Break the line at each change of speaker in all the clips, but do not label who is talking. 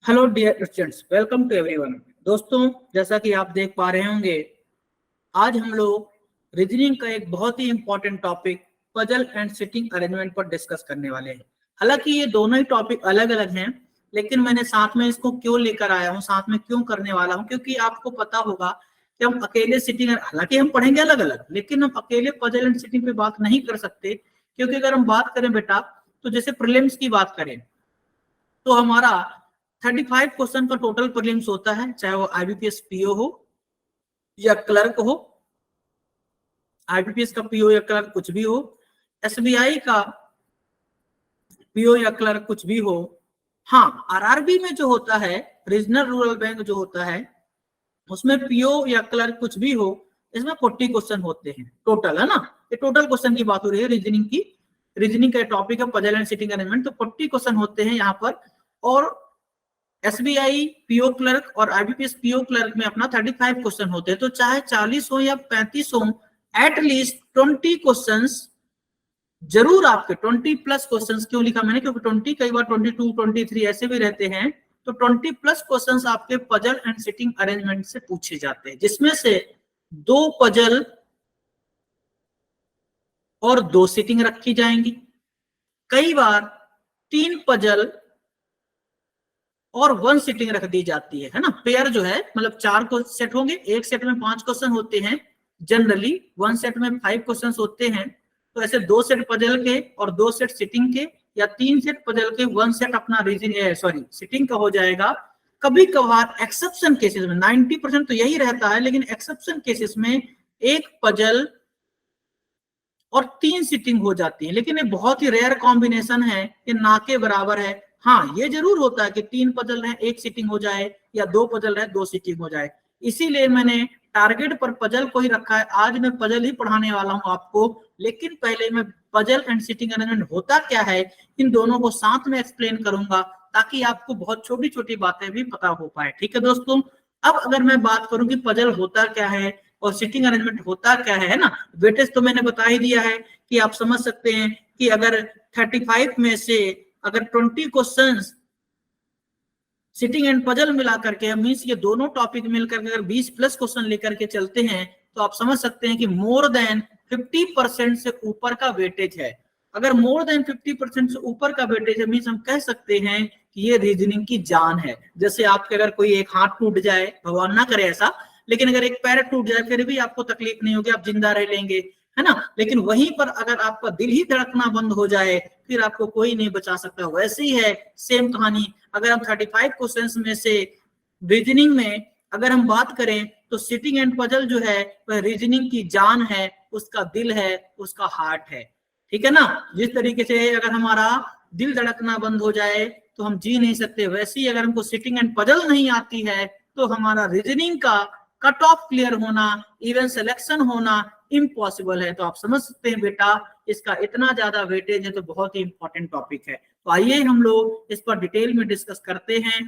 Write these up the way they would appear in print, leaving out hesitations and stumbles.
Hello dear students, welcome to everyone. दोस्तों, जैसा कि आप देख पा रहे होंगे, आज हम लोग रीजनिंग का एक बहुत ही important topic puzzle and sitting arrangement पर डिस्कस करने वाले हैं। हालांकि ये दोनों ही टॉपिक अलग अलग हैं, लेकिन मैंने साथ में इसको क्यों लेकर आया हूँ, साथ में क्यों करने वाला हूँ, क्योंकि आपको पता होगा कि हम अकेले सिटिंग, हालांकि हम पढ़ेंगे अलग अलग, लेकिन हम अकेले पजल एंड सिटिंग पे बात नहीं कर सकते। क्योंकि अगर हम बात करें बेटा, तो जैसे प्रीलिम्स की बात करें तो हमारा 35 क्वेश्चन का टोटल प्रीलिम्स होता है, चाहे वो आईबीपीएस पीओ हो या क्लर्क हो। आईबीपीएस का पीओ या क्लर्क कुछ भी हो, एसबीआई का पीओ या क्लर्क कुछ भी हो। हाँ, आरआरबी में जो होता है, रीजनल रूरल बैंक जो होता है, उसमें पीओ या क्लर्क कुछ भी हो, इसमें 40 क्वेश्चन होते हैं टोटल, है ना। ये टोटल क्वेश्चन की बात हो रही है रीजनिंग की। रीजनिंग का टॉपिक है पजल एंड सिटिंग अरेंजमेंट, तो 40 क्वेश्चन होते हैं यहाँ पर। और एसबीआई पीओ क्लर्क और आईबीपीएस पीओ क्लर्क में अपना 35 क्वेश्चन होते हैं। तो चाहे 40 हो या 35 हो, एटलीस्ट 20 क्वेश्चंस जरूर आपके 20 प्लस क्वेश्चंस। क्यों लिखा मैंने, क्योंकि 20 कई बार 22, 23 ऐसे भी रहते हैं। तो 20 प्लस क्वेश्चंस आपके पजल एंड सिटिंग अरेंजमेंट से पूछे जाते हैं, जिसमें से 2 पजल और 2 सिटिंग रखी जाएंगी। कई बार 3 पजल और 1 सिटिंग रख दी जाती है ना। पेयर जो है, मतलब 4 को सेट होंगे, एक सेट में 5 क्वेश्चन होते हैं जनरली, 1 सेट में 5 क्वेश्चन होते हैं। तो ऐसे 2 सेट पजल के और 2 सेट सिटिंग के, या 3 सेट पजल के 1 सेट अपना रीजनिंग सिटिंग का हो जाएगा। कभी कभार एक्सेप्शन केसेस में 90% तो यही रहता है, लेकिन एक्सेप्शन केसेस में 1 पजल और 3 सिटिंग हो जाती है। लेकिन ये बहुत ही रेयर कॉम्बिनेशन है, ये ना के बराबर है। हाँ, ये जरूर होता है कि 3 पजल रहे 1 सिटिंग हो जाए, या 2 पजल रहे 2 सिटिंग हो जाए। इसीलिए मैंने टारगेट पर पजल को ही रखा है। आज मैं पजल ही पढ़ाने वाला हूं आपको, लेकिन पहले मैं पजल एंड सिटिंग अरेंजमेंट होता क्या है, इन दोनों को साथ में एक्सप्लेन करूंगा, ताकि आपको बहुत छोटी छोटी बातें भी पता हो पाए। ठीक है दोस्तों। अब अगर मैं बात करूं कि पजल होता क्या है और सिटिंग अरेंजमेंट होता क्या है ना, वेटेज तो मैंने बता ही दिया है कि आप समझ सकते हैं कि अगर 35 में से अगर 20 क्वेश्चंस सिटिंग एंड पजल मिला करके, मींस ये दोनों टॉपिक मिलकर अगर 20 प्लस क्वेश्चन लेकर के चलते हैं, तो आप समझ सकते हैं कि मोर देन 50% से ऊपर का वेटेज है। अगर मोर देन 50% से ऊपर का वेटेज है, मींस हम कह सकते हैं कि ये रीजनिंग की जान है। जैसे आपके अगर कोई एक हाथ टूट जाए, भगवान ना करे ऐसा, लेकिन अगर एक पैर टूट जाए फिर भी आपको तकलीफ नहीं होगी, आप जिंदा रह लेंगे, है ना। लेकिन वहीं पर अगर आपका दिल ही धड़कना बंद हो जाए, फिर आपको कोई नहीं बचा सकता। वैसे ही है सेम कहानी। अगर हम 35 क्वेश्चंस में से रीजनिंग में अगर हम बात करें, तो सिटिंग एंड पजल जो है वह रीजनिंग की जान है, उसका दिल है, उसका हार्ट है। ठीक है ना। जिस तरीके से अगर हमारा दिल धड़कना बंद हो जाए तो हम जी नहीं सकते, वैसे ही अगर हमको सिटिंग एंड पजल नहीं आती है, तो हमारा रीजनिंग का कट ऑफ क्लियर होना, इवन सिलेक्शन होना इम्पॉसिबल है। तो आप समझ सकते हैं बेटा, इसका इतना ज्यादा वेटेज है, तो बहुत ही इंपॉर्टेंट टॉपिक है। तो आइए हम लोग इस पर डिटेल में डिस्कस करते हैं।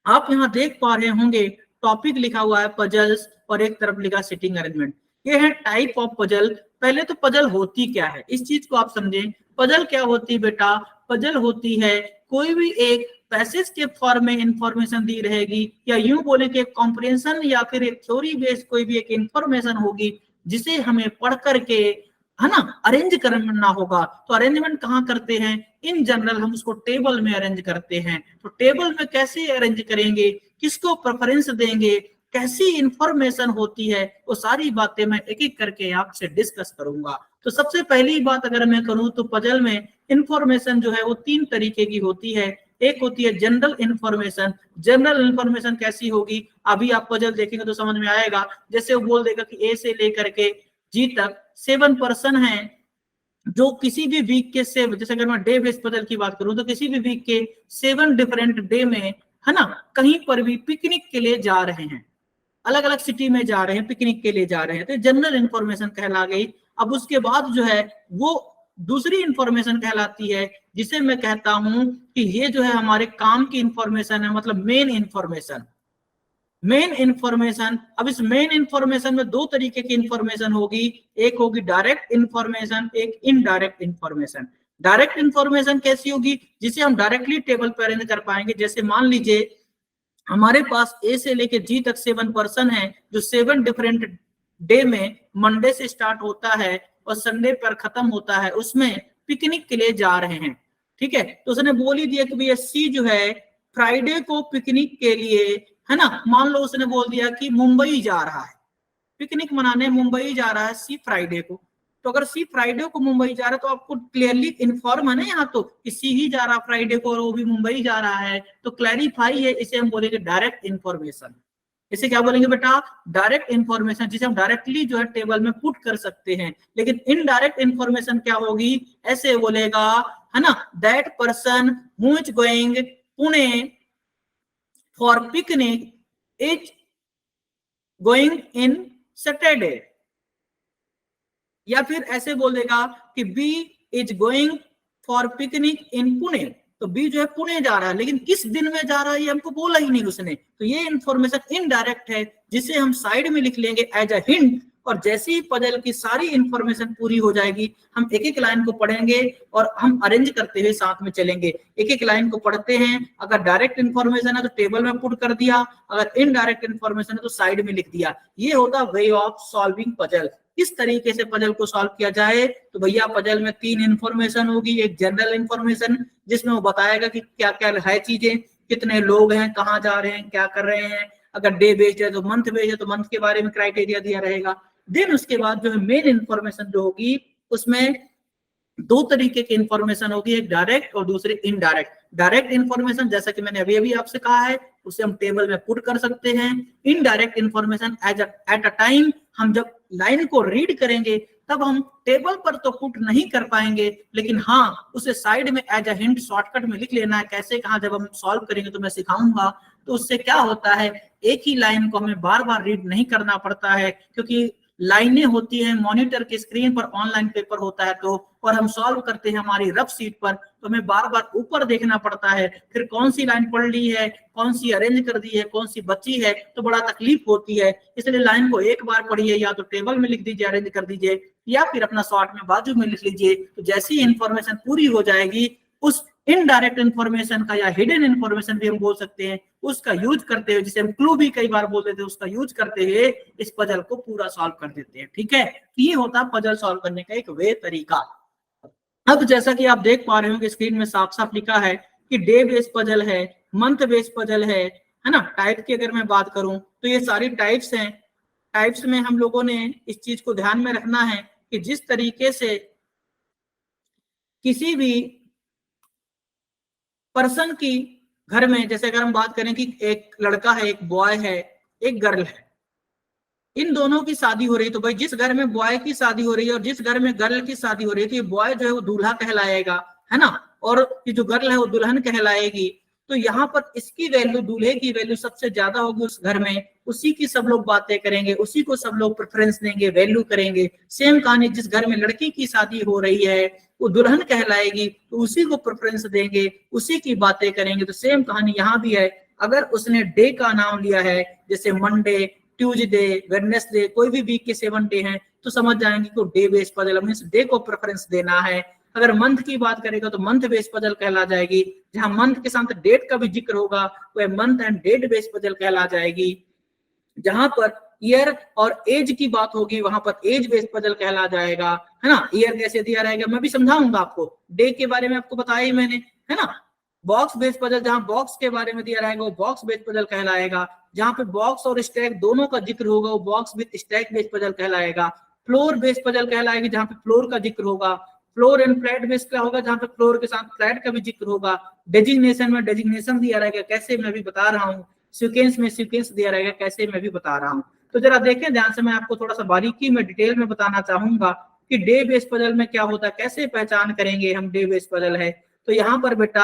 आप यहाँ देख पा रहे होंगे टॉपिक लिखा हुआ है पजल्स, और एक तरफ लिखा सिटिंग अरेंजमेंट। ये है टाइप ऑफ पजल। पहले तो पजल होती क्या है, इस चीज को आप समझें। पजल क्या होती है बेटा, पजल होती है कोई भी एक पैसेज के फॉर्म में इंफॉर्मेशन दी रहेगी, या यूं बोले कि कॉम्प्रिहेंशन या फिर एक थ्योरी बेस्ड कोई भी एक इंफॉर्मेशन होगी, जिसे हमें पढ़ करके, है ना, अरेंज करना होगा। तो अरेंजमेंट कहाँ करते हैं, इन जनरल हम उसको टेबल में अरेंज करते हैं। तो टेबल में कैसे अरेंज करेंगे, किसको प्रेफरेंस देंगे, कैसी इंफॉर्मेशन होती है, वो सारी बातें मैं एक एक करके आपसे डिस्कस करूंगा। तो सबसे पहली बात अगर मैं करूं, तो पजल में इंफॉर्मेशन जो है वो 3 तरीके की होती है। एक होती है जनरल इंफॉर्मेशन। जनरल इंफॉर्मेशन कैसी होगी, अभी आप पजल देखेंगे तो समझ में आएगा। जैसे वो बोल देगा कि ए से लेकर के जी तक 7 पर्सन है, जो किसी भी वीक के से, जैसे अगर मैं डे बेस्ड पजल की बात करूं, तो किसी भी वीक के 7 डिफरेंट डे में, है ना, कहीं पर भी पिकनिक के लिए जा रहे हैं, अलग अलग सिटी में जा रहे हैं, पिकनिक के लिए जा रहे हैं, तो जनरल इंफॉर्मेशन कहला गई। अब उसके बाद जो है वो दूसरी इंफॉर्मेशन कहलाती है, जिसे मैं कहता हूं कि ये जो है हमारे काम की इंफॉर्मेशन है, मतलब मेन इंफॉर्मेशन। मेन इंफॉर्मेशन, अब इस मेन इंफॉर्मेशन में 2 तरीके की इंफॉर्मेशन होगी, एक होगी डायरेक्ट इंफॉर्मेशन, एक इनडायरेक्ट इंफॉर्मेशन। डायरेक्ट इंफॉर्मेशन कैसी होगी, जिसे हम डायरेक्टली टेबल पर अरेंज कर पाएंगे। जैसे मान लीजिए हमारे पास ए से लेके जी तक 7 पर्सन है, जो 7 डिफरेंट डे में मंडे से स्टार्ट होता है और संडे पर खत्म होता है, उसमें पिकनिक के लिए जा रहे हैं। ठीक है, तो उसने बोल ही दिया कि भैया सी जो है फ्राइडे को पिकनिक के लिए, है ना, मान लो उसने बोल दिया कि मुंबई जा रहा है, पिकनिक मनाने मुंबई जा रहा है सी फ्राइडे को। तो अगर सी फ्राइडे को मुंबई जा रहा है तो आपको क्लियरली इन्फॉर्म है ना यहाँ तो कि सी ही जा रहा फ्राइडे को और वो भी मुंबई जा रहा है, तो क्लैरिफाई है, इसे हम बोलेंगे डायरेक्ट इन्फॉर्मेशन। इसे क्या बोलेंगे बेटा, डायरेक्ट इन्फॉर्मेशन, जिसे हम डायरेक्टली जो है टेबल में पुट कर सकते हैं। लेकिन इनडायरेक्ट इन्फॉर्मेशन क्या होगी, ऐसे बोलेगा, है ना, that person who is going Pune for picnic is going in Saturday. या फिर ऐसे बोलेगा कि B is going for picnic in Pune, तो बी जो है पुणे जा रहा है, लेकिन किस दिन में जा रहा है ये हमको बोला ही नहीं उसने। तो ये इंफॉर्मेशन इनडायरेक्ट है, जिसे हम साइड में लिख लेंगे एज अ हिंट। और जैसे ही पजल की सारी इंफॉर्मेशन पूरी हो जाएगी, हम एक एक लाइन को पढ़ेंगे और हम अरेंज करते हुए साथ में चलेंगे। एक एक लाइन को पढ़ते हैं, अगर डायरेक्ट इंफॉर्मेशन है तो टेबल में पुट कर दिया, अगर इनडायरेक्ट इंफॉर्मेशन है तो साइड में लिख दिया। ये होता वे ऑफ सॉल्विंग पजल। किस तरीके से पजल को सॉल्व किया जाए, तो भैया पजल में 3 इंफॉर्मेशन होगी। एक जनरल इंफॉर्मेशन जिसमें वो बताएगा कि क्या क्या है चीजें, कितने लोग हैं, कहाँ जा रहे हैं, क्या कर रहे हैं। अगर डे बेस्ड है तो मंथ बेस्ड है तो मंथ के बारे में क्राइटेरिया दिया रहेगा। देन उसके बाद जो है मेन इंफॉर्मेशन जो होगी, उसमें 2 तरीके की इंफॉर्मेशन होगी, एक डायरेक्ट और दूसरी इनडायरेक्ट। डायरेक्ट इंफॉर्मेशन जैसा कि मैंने अभी अभी आपसे कहा है, उसे हम टेबल में पुट कर सकते हैं। Indirect information at a time हम जब लाइन को रीड करेंगे तब हम टेबल पर तो पुट नहीं कर पाएंगे, लेकिन हाँ उसे साइड में एज अ हिंट शॉर्टकट में लिख लेना है। कैसे कहाँ जब हम सॉल्व करेंगे तो मैं सिखाऊंगा। तो उससे क्या होता है, एक ही लाइन को हमें बार बार रीड नहीं करना पड़ता है, क्योंकि लाइनें होती हैं मॉनिटर की स्क्रीन पर, ऑनलाइन पेपर होता है तो, और हम सॉल्व करते हैं हमारी रफ सीट पर, तो हमें बार बार ऊपर देखना पड़ता है, फिर कौन सी लाइन पढ़ ली है, कौन सी अरेंज कर दी है, कौन सी बची है, तो बड़ा तकलीफ होती है। इसलिए लाइन को एक बार पढ़िए, या तो टेबल में लिख दीजिए, अरेंज कर दीजिए, या फिर अपना शॉर्ट में बाजू में लिख लीजिए। तो जैसी इंफॉर्मेशन पूरी हो जाएगी, उस इनडायरेक्ट इंफॉर्मेशन का या हिडन इंफॉर्मेशन भी हम बोल सकते हैं, उसका यूज करते हुए, जिसे हम क्लू भी कई बार बोल देते हैं, उसका यूज करते हुए इस पजल को पूरा सॉल्व कर देते हैं। ठीक है, ये होता है पजल सॉल्व करने का एक वे तरीका। अब जैसा कि आप देख पा रहे हो कि स्क्रीन में साफ साफ लिखा है कि डे बेस्ड पजल है, मंथ बेस्ड पजल है ना। टाइप की अगर मैं बात करूं तो ये सारी टाइप्स हैं। टाइप्स में हम लोगों ने इस चीज को ध्यान में रखना है कि जिस तरीके से किसी भी पर्सन की घर में, जैसे अगर हम बात करें कि एक लड़का है, एक बॉय है, एक गर्ल है, इन दोनों की शादी हो रही, तो भाई जिस घर में बॉय की शादी हो रही है और जिस घर में गर्ल की शादी हो रही है, तो ये बॉय जो है वो दूल्हा कहलाएगा, है ना, और ये जो गर्ल है वो दुल्हन कहलाएगी। तो यहाँ पर इसकी वैल्यू, दूल्हे की वैल्यू सबसे ज्यादा होगी उस घर में, उसी की सब लोग बातें करेंगे, उसी को सब लोग प्रेफरेंस देंगे, वैल्यू करेंगे। सेम कहानी, जिस घर में लड़की की शादी हो रही है वो दुल्हन कहलाएगी, तो उसी को प्रेफरेंस देंगे, उसी की बातें करेंगे। तो सेम कहानी यहाँ भी है। अगर उसने डे का नाम लिया है, जैसे मंडे, ट्यूजडे, वेडनेसडे, कोई भी वीक के 7 डे हैं, तो समझ जाएंगे कि डे बेस्ड पजल, हमें डे को प्रेफरेंस देना है। अगर मंथ की बात करेगा तो मंथ बेस्ड पजल कहला जाएगी, जहां मंथ के साथ डेट का भी जिक्र होगा वह month and date based puzzle कहला जाएगी। जहां पर ईयर और एज की बात होगी वहां पर एज बेस्ड पजल कहला जाएगा, है ना। ईयर कैसे दिया रहेगा मैं भी समझाऊंगा आपको, डे के बारे में आपको बताया ही मैंने, है ना। बॉक्स बेस्ड पजल, जहां बॉक्स के बारे में दिया रहेगा वो बॉक्स बेस्ड पजल कहलाएगा। जहां पे बॉक्स और स्टैक दोनों का जिक्र होगा वो box with stack based puzzle कहलाएगा। फ्लोर बेस्ड पजल कहलाएगी, जहां पे फ्लोर का जिक्र होगा। फ्लोर एंड फ्लैट बेस्ड का होगा, जहां पे फ्लोर के साथ फ्लैट का भी जिक्र होगा। डेजिग्नेशन में डेजिग्नेशन दिया रहेगा, कैसे मैं भी बता रहा हूँ। सीक्वेंस में सीक्वेंस दिया रहेगा, कैसे मैं भी बता रहा हूँ। तो जरा देखें ध्यान से, मैं आपको थोड़ा सा बारीकी में डिटेल में बताना चाहूंगा कि डे बेस्ड पजल में क्या होता है, कैसे पहचान करेंगे हम डे बेस्ड पजल है। तो यहाँ पर बेटा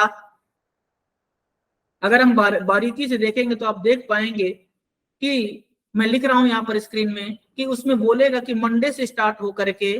अगर हम बारीकी से देखेंगे तो आप देख पाएंगे कि मैं लिख रहा हूं यहाँ पर स्क्रीन में कि उसमें बोलेगा कि मंडे से स्टार्ट होकर के,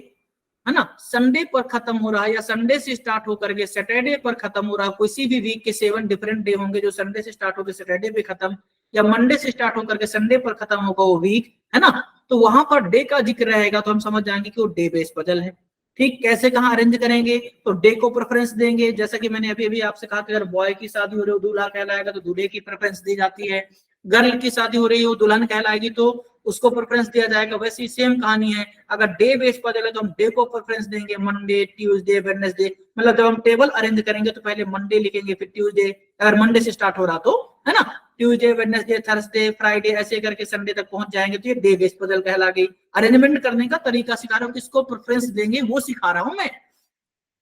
है ना, संडे पर खत्म हो रहा है, या संडे से स्टार्ट होकर के सैटरडे पर खत्म हो रहा है। किसी भी वीक के 7 डिफरेंट डे होंगे जो संडे से स्टार्ट होकर सैटरडे पे खत्म, या मंडे से स्टार्ट होकर के संडे पर खत्म होगा वो वीक, है ना। तो वहां पर डे का जिक्र रहेगा तो हम समझ जाएंगे कि वो डे बेस्ड पजल है। ठीक, कैसे कहाँ अरेंज करेंगे, तो डे को प्रेफरेंस देंगे, जैसा कि मैंने अभी अभी आपसे कहा कि अगर बॉय की शादी हो रही हो दूल्हा कहलाएगा तो दूल्हे की प्रेफरेंस दी जाती है, गर्ल की शादी हो रही हो दुल्हन कहलाएगी तो उसको प्रेफरेंस दिया जाएगा। वैसी सेम कहानी है, अगर डे बेस पर चले तो हम डे को प्रेफरेंस देंगे, मंडे ट्यूसडे वेडनेसडे, मतलब जब हम टेबल अरेंज करेंगे तो पहले मंडे लिखेंगे फिर ट्यूसडे, अगर मंडे से स्टार्ट हो रहा तो, है ना, ट्यूसडे वेडनेसडे थर्सडे फ्राइडे ऐसे करके संडे तक पहुंच जाएंगे, तो ये डे बेस पजल कहला गई। अरेंजमेंट करने का तरीका सिखा रहा हूँ, किसको प्रेफरेंस देंगे वो सिखा रहा हूं मैं।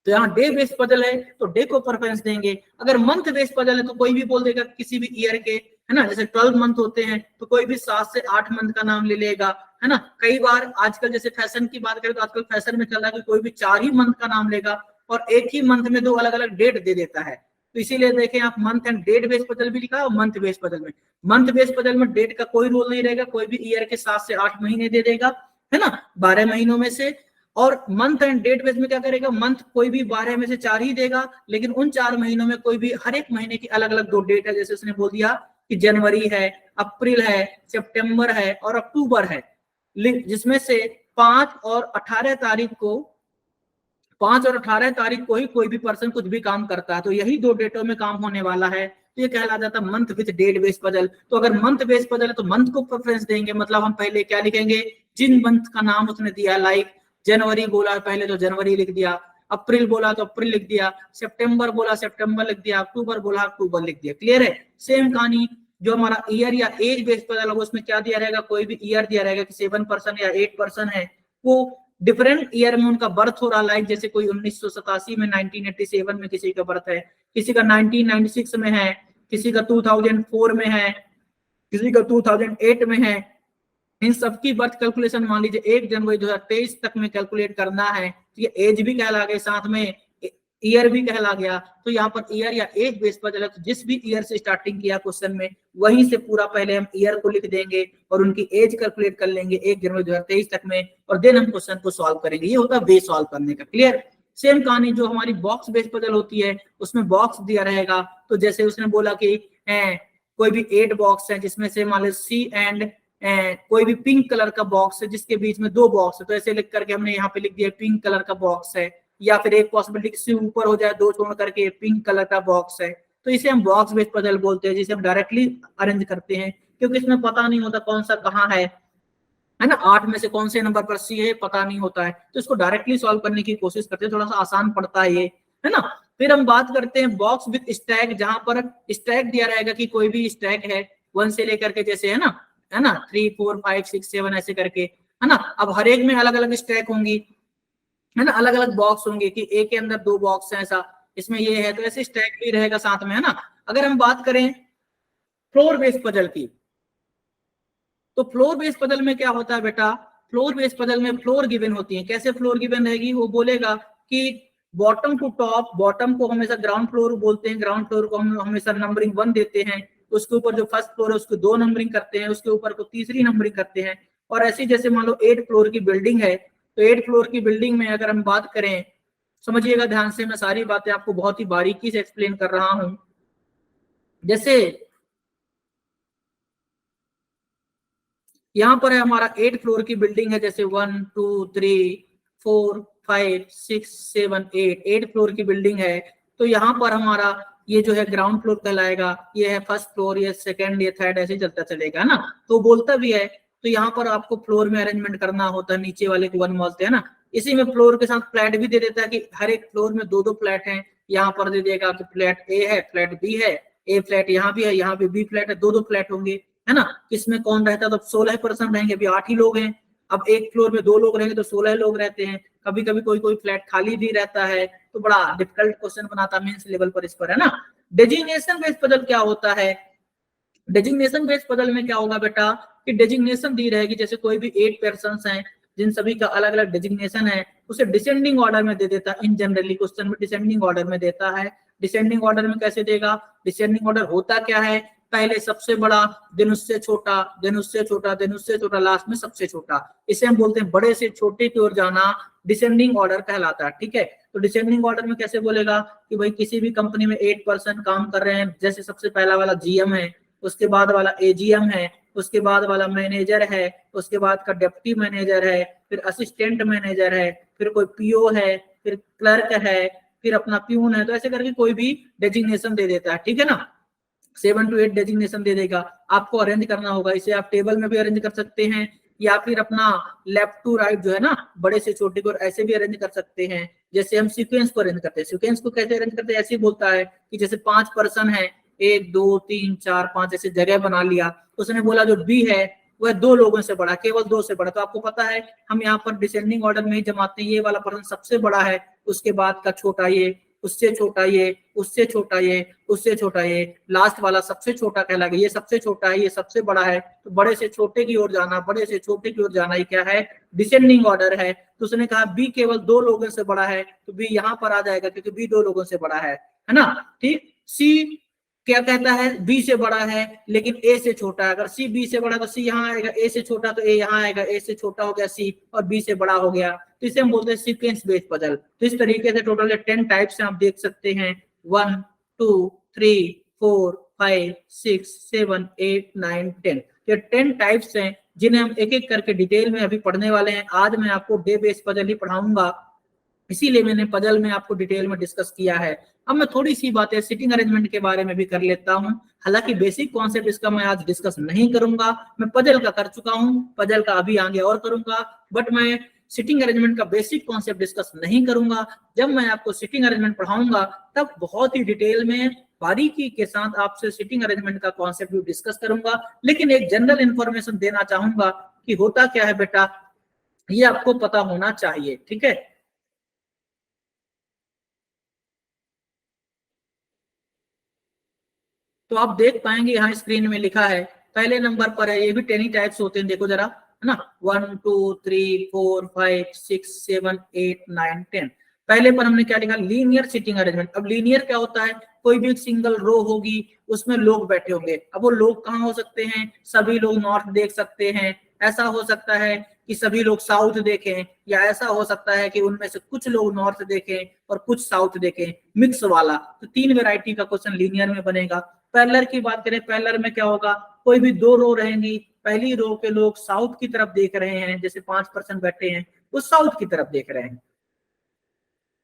तो यहाँ डे बेस्ड पजल है तो डे को प्रेफरेंस देंगे। अगर मंथ बेस्ड पजल है तो कोई भी बोल देगा किसी भी ईयर के, है ना, जैसे 12 मंथ होते हैं तो कोई भी 7 से 8 मंथ का नाम ले लेगा, है ना। कई बार आजकल जैसे फैशन की बात करें तो आजकल फैशन में चल रहा है कि कोई भी 4 ही मंथ का नाम लेगा और एक ही मंथ में 2 अलग अलग डेट दे देता है। तो इसीलिए देखें आप month and date based puzzle भी लिखा है, और मंथ बेस्ड पजल में, मंथ बेस्ड पजल में डेट का कोई रूल नहीं रहेगा, कोई भी ईयर के 7 से 8 महीने दे देगा, है ना, 12 महीनों में से। और मंथ एंड डेट बेस में क्या करेगा, मंथ कोई भी 12 में से 4 ही देगा, लेकिन उन 4 महीनों में कोई भी हर एक महीने की अलग अलग 2 डेट है, जैसे उसने बोल दिया कि जनवरी है, अप्रैल है, सितंबर है और अक्टूबर है, जिसमें से 5 और 18 तारीख को 5 और 18 तारीख को ही कोई भी पर्सन कुछ भी काम करता है, तो यही 2 डेटों में काम होने वाला है, तो ये कहला जाता है month with date based puzzle. तो अगर मंथ बेस्ड पजल है तो मंथ को प्रेफरेंस देंगे, मतलब हम पहले क्या लिखेंगे, जिन मंथ का नाम उसने दिया, लाइक जनवरी बोला पहले तो जनवरी लिख दिया, अप्रैल बोला तो अप्रैल लिख दिया, सितंबर बोला सितंबर लिख दिया, अक्टूबर बोला अक्टूबर लिख दिया। क्लियर है। सेम कहानी जो हमारा ईयर या एज बेस्ड पजल होगा उसमें क्या दिया रहेगा, कोई भी ईयर दिया रहेगा कि 7 पर्सन या 8 पर्सन है, वो डिफरेंट ईयर में उनका बर्थ हो रहा, लाइक जैसे कोई 1987 में, 1987 में किसी का बर्थ है, किसी का 1996 में है, किसी का 2004 में है, किसी का 2008 में है। इन सबकी बर्थ कैलकुलेशन मान लीजिए 1 जनवरी 2023 तक में कैलकुलेट करना है, तो ये एज भी कहला गया, साथ में ईयर भी कहला गया। तो यहाँ पर ईयर या एज बेस पर चला, तो जिस भी ईयर से स्टार्टिंग किया क्वेश्चन में वहीं से पूरा पहले हम ईयर को लिख देंगे और उनकी एज कैलकुलेट कर लेंगे 1 जनवरी 2023 तक में, और देन हम क्वेश्चन को सॉल्व करेंगे। ये होता है वे सॉल्व करने का। क्लियर। सेम कहानी जो हमारी बॉक्स बेस पजल होती है उसमें बॉक्स दिया रहेगा, तो जैसे उसने बोला कि कोई भी 8 बॉक्स है जिसमें से मान लो सी एंड कोई भी पिंक कलर का बॉक्स है जिसके बीच में 2 बॉक्स है, तो ऐसे लिख करके हमने यहाँ पे लिख दिया पिंक कलर का बॉक्स है, या फिर एक पॉसिबिलिटी से ऊपर हो जाए 2 छोड़ करके पिंक कलर का बॉक्स है, तो इसे हम बॉक्स बेस्ड पजल बोलते हैं, जिसे हम डायरेक्टली अरेंज करते हैं, क्योंकि इसमें पता नहीं होता कौन सा कहाँ है ना, 8 में से कौन से नंबर पर सी है पता नहीं होता है, तो इसको डायरेक्टली सॉल्व करने की कोशिश करते हैं, थोड़ा सा आसान पड़ता है ये, है ना। फिर हम बात करते हैं बॉक्स विद स्टैक, जहां पर स्टैक दिया रहेगा कि कोई भी स्टैक है 1 से लेकर के, जैसे है ना 3 4 5 6 7 ऐसे करके, है ना। अब हर एक में अलग अलग स्टैक होंगी, है ना, अलग अलग बॉक्स होंगे कि एक के अंदर 2 बॉक्स है, ऐसा इसमें ये है, तो ऐसे स्टैक भी रहेगा साथ में, है ना। अगर हम बात करें फ्लोर बेस्ड पजल की, तो फ्लोर बेस्ड पजल में क्या होता है बेटा, फ्लोर बेस्ड पजल में फ्लोर गिवन होती है। कैसे फ्लोर गिवन रहेगी, वो बोलेगा कि बॉटम टू टॉप, बॉटम को हमेशा ग्राउंड फ्लोर बोलते हैं, ग्राउंड फ्लोर को हम हमेशा नंबरिंग 1 देते हैं, उसके ऊपर जो फर्स्ट फ्लोर है उसको 2 नंबरिंग करते हैं, उसके ऊपर को तीसरी नंबरिंग करते हैं। और ऐसी जैसे मान लो 8 फ्लोर की बिल्डिंग है, तो 8 फ्लोर की बिल्डिंग में अगर हम बात करें, समझिएगा ध्यान से, मैं सारी बातें आपको बहुत ही बारीकी से एक्सप्लेन कर रहा हूं। जैसे यहाँ पर है हमारा 8 फ्लोर की बिल्डिंग है, जैसे 1 2 3 4 5 6 7 8 फ्लोर की बिल्डिंग है, तो यहाँ पर हमारा ये जो है ग्राउंड फ्लोर कहलाएगा, ये है फर्स्ट फ्लोर, ये सेकंड, ये थर्ड, ऐसे चलता चलेगा ना। तो बोलता भी है, तो यहाँ पर आपको फ्लोर में अरेंजमेंट करना होता है, नीचे वाले को 1 बोलते हैं ना। इसी में फ्लोर के साथ फ्लैट भी दे देता है कि हर एक फ्लोर में 2 2 फ्लैट हैं, यहाँ पर दे देगा कि फ्लैट ए है, फ्लैट बी है, ए फ्लैट यहाँ भी है, यहाँ पे बी फ्लैट है, 2 2 फ्लैट होंगे, है ना। किसमें कौन रहता है, तो 16 पर्सन रहेंगे, अभी 8 ही लोग हैं, अब एक फ्लोर में 2 लोग रहेंगे तो 16 लोग रहते हैं। कभी कभी कोई कोई फ्लैट खाली भी रहता है, तो बड़ा डिफिकल्ट क्वेश्चन बनाता है मेंस लेवल पर इस पर, है ना। डेजिग्नेशन बेस्ड पजल क्या होता है, डेजिग्नेशन बेस्ड पजल में क्या होगा बेटा कि डेजिग्नेशन दी रहेगी, जैसे कोई भी 8 पर्सन्स हैं जिन सभी का अलग अलग डेजिग्नेशन है, उसे डिसेंडिंग ऑर्डर में दे देता है। इन जनरली क्वेश्चन में डिसेंडिंग ऑर्डर में देता है। डिसेंडिंग ऑर्डर में कैसे देगा, डिसेंडिंग ऑर्डर होता क्या है, पहले सबसे बड़ा, देन उससे छोटा, देन उससे छोटा, देन उससे छोटा, लास्ट में सबसे छोटा, इसे हम बोलते हैं बड़े से छोटे की ओर जाना डिसेंडिंग ऑर्डर कहलाता है। ठीक है, तो डिसेंडिंग ऑर्डर में कैसे बोलेगा कि भाई किसी भी कंपनी में 8 पर्सन काम कर रहे हैं, जैसे सबसे पहला वाला जीएम है, उसके बाद वाला एजीएम है, उसके बाद वाला मैनेजर है, उसके बाद का डिप्टी मैनेजर है, फिर असिस्टेंट मैनेजर है, फिर कोई पीओ है, फिर क्लर्क है, फिर अपना प्यून है, तो ऐसे करके कोई भी डेजिग्नेशन दे देता है, ठीक है ना। 7 to 8 डेजिग्नेशन दे देगा, आपको अरेंज करना होगा। इसे आप टेबल में भी अरेंज कर सकते हैं, या फिर अपना लेफ्ट टू राइट जो है ना, बड़े से छोटे को ऐसे भी अरेंज कर सकते हैं। जैसे हम सीक्वेंस को अरेंज करते हैं, सीक्वेंस को कैसे अरेंज करते हैं, ऐसे ही बोलता है कि जैसे 5 पर्सन है, 1 2 3 4 5 ऐसे जगह बना लिया, उसने बोला जो बी है वह 2 लोगों से बड़ा, केवल 2 से बड़ा। तो आपको पता है हम यहाँ पर डिसेंडिंग ऑर्डर में ही जमाते हैं, ये वाला पर्सन सबसे बड़ा है, उसके बाद का छोटा ये, उससे छोटा ये, उससे छोटा ये, उससे छोटा ये, लास्ट वाला सबसे छोटा कहलाएगा। ये सबसे छोटा है, ये सबसे बड़ा है, तो बड़े से छोटे की ओर जाना, बड़े से छोटे की ओर जाना, ये क्या है, डिसेंडिंग ऑर्डर है। तो उसने कहा बी केवल 2 लोगों से बड़ा है, तो बी यहाँ पर आ जाएगा क्योंकि बी 2 लोगों से बड़ा है ना। ठीक, सी क्या कहता है, बी से बड़ा है लेकिन ए से छोटा है। अगर सी बी से बड़ा तो सी यहाँ आएगा, ए से छोटा तो ए यहाँ आएगा, ए से छोटा हो गया सी और बी से बड़ा हो गया, तो इसे हम बोलते हैं सीक्वेंस बेस्ड पजल। तो इस तरीके से टोटल 10 टाइप्स हैं, आप देख सकते हैं 1 2 3 4 5 6 7 8 9 10। ये 10 टाइप्स हैं जिन्हें हम एक एक करके डिटेल में अभी पढ़ने वाले हैं। आज मैं आपको डे बेस्ड पजल ही पढ़ाऊंगा, इसीलिए मैंने पजल में आपको डिटेल में डिस्कस किया है। अब मैं थोड़ी सी बातें सिटिंग अरेंजमेंट के बारे में भी कर लेता हूं। हालांकि बेसिक कॉन्सेप्ट इसका मैं आज डिस्कस नहीं करूंगा, मैं पजल का कर चुका हूं, पजल का अभी आगे और करूंगा, बट मैं सिटिंग अरेंजमेंट का बेसिक कॉन्सेप्ट डिस्कस नहीं करूंगा। जब मैं आपको सिटिंग अरेंजमेंट पढ़ाऊंगा तब बहुत ही डिटेल में बारीकी के साथ आपसे सिटिंग अरेंजमेंट का कॉन्सेप्ट भी डिस्कस करूंगा। लेकिन एक जनरल इंफॉर्मेशन देना चाहूंगा कि होता क्या है बेटा, ये आपको पता होना चाहिए, ठीक है। तो आप देख पाएंगे यहाँ स्क्रीन में लिखा है, पहले नंबर पर है, ये भी 10 टाइप्स होते हैं, देखो जरा, है ना, 1 2 3 4 5 6 7 8 9 10। पहले पर हमने क्या लिखा, लीनियर सिटिंग अरेंजमेंट। अब लीनियर क्या होता है, कोई भी एक सिंगल रो होगी, उसमें लोग बैठे होंगे। अब वो लोग कहाँ हो सकते हैं, सभी लोग नॉर्थ देख सकते हैं, ऐसा हो सकता है कि सभी लोग साउथ देखें, या ऐसा हो सकता है कि उनमें से कुछ लोग नॉर्थ देखें और कुछ साउथ देखें, मिक्स वाला। तो 3 वैरायटी का क्वेश्चन लीनियर में बनेगा। पैरेलल की बात करें, पैरेलल में क्या होगा, कोई भी 2 रो रहेंगी, पहली रो के लोग साउथ की तरफ देख रहे हैं, जैसे 5% बैठे हैं वो साउथ की तरफ देख रहे हैं।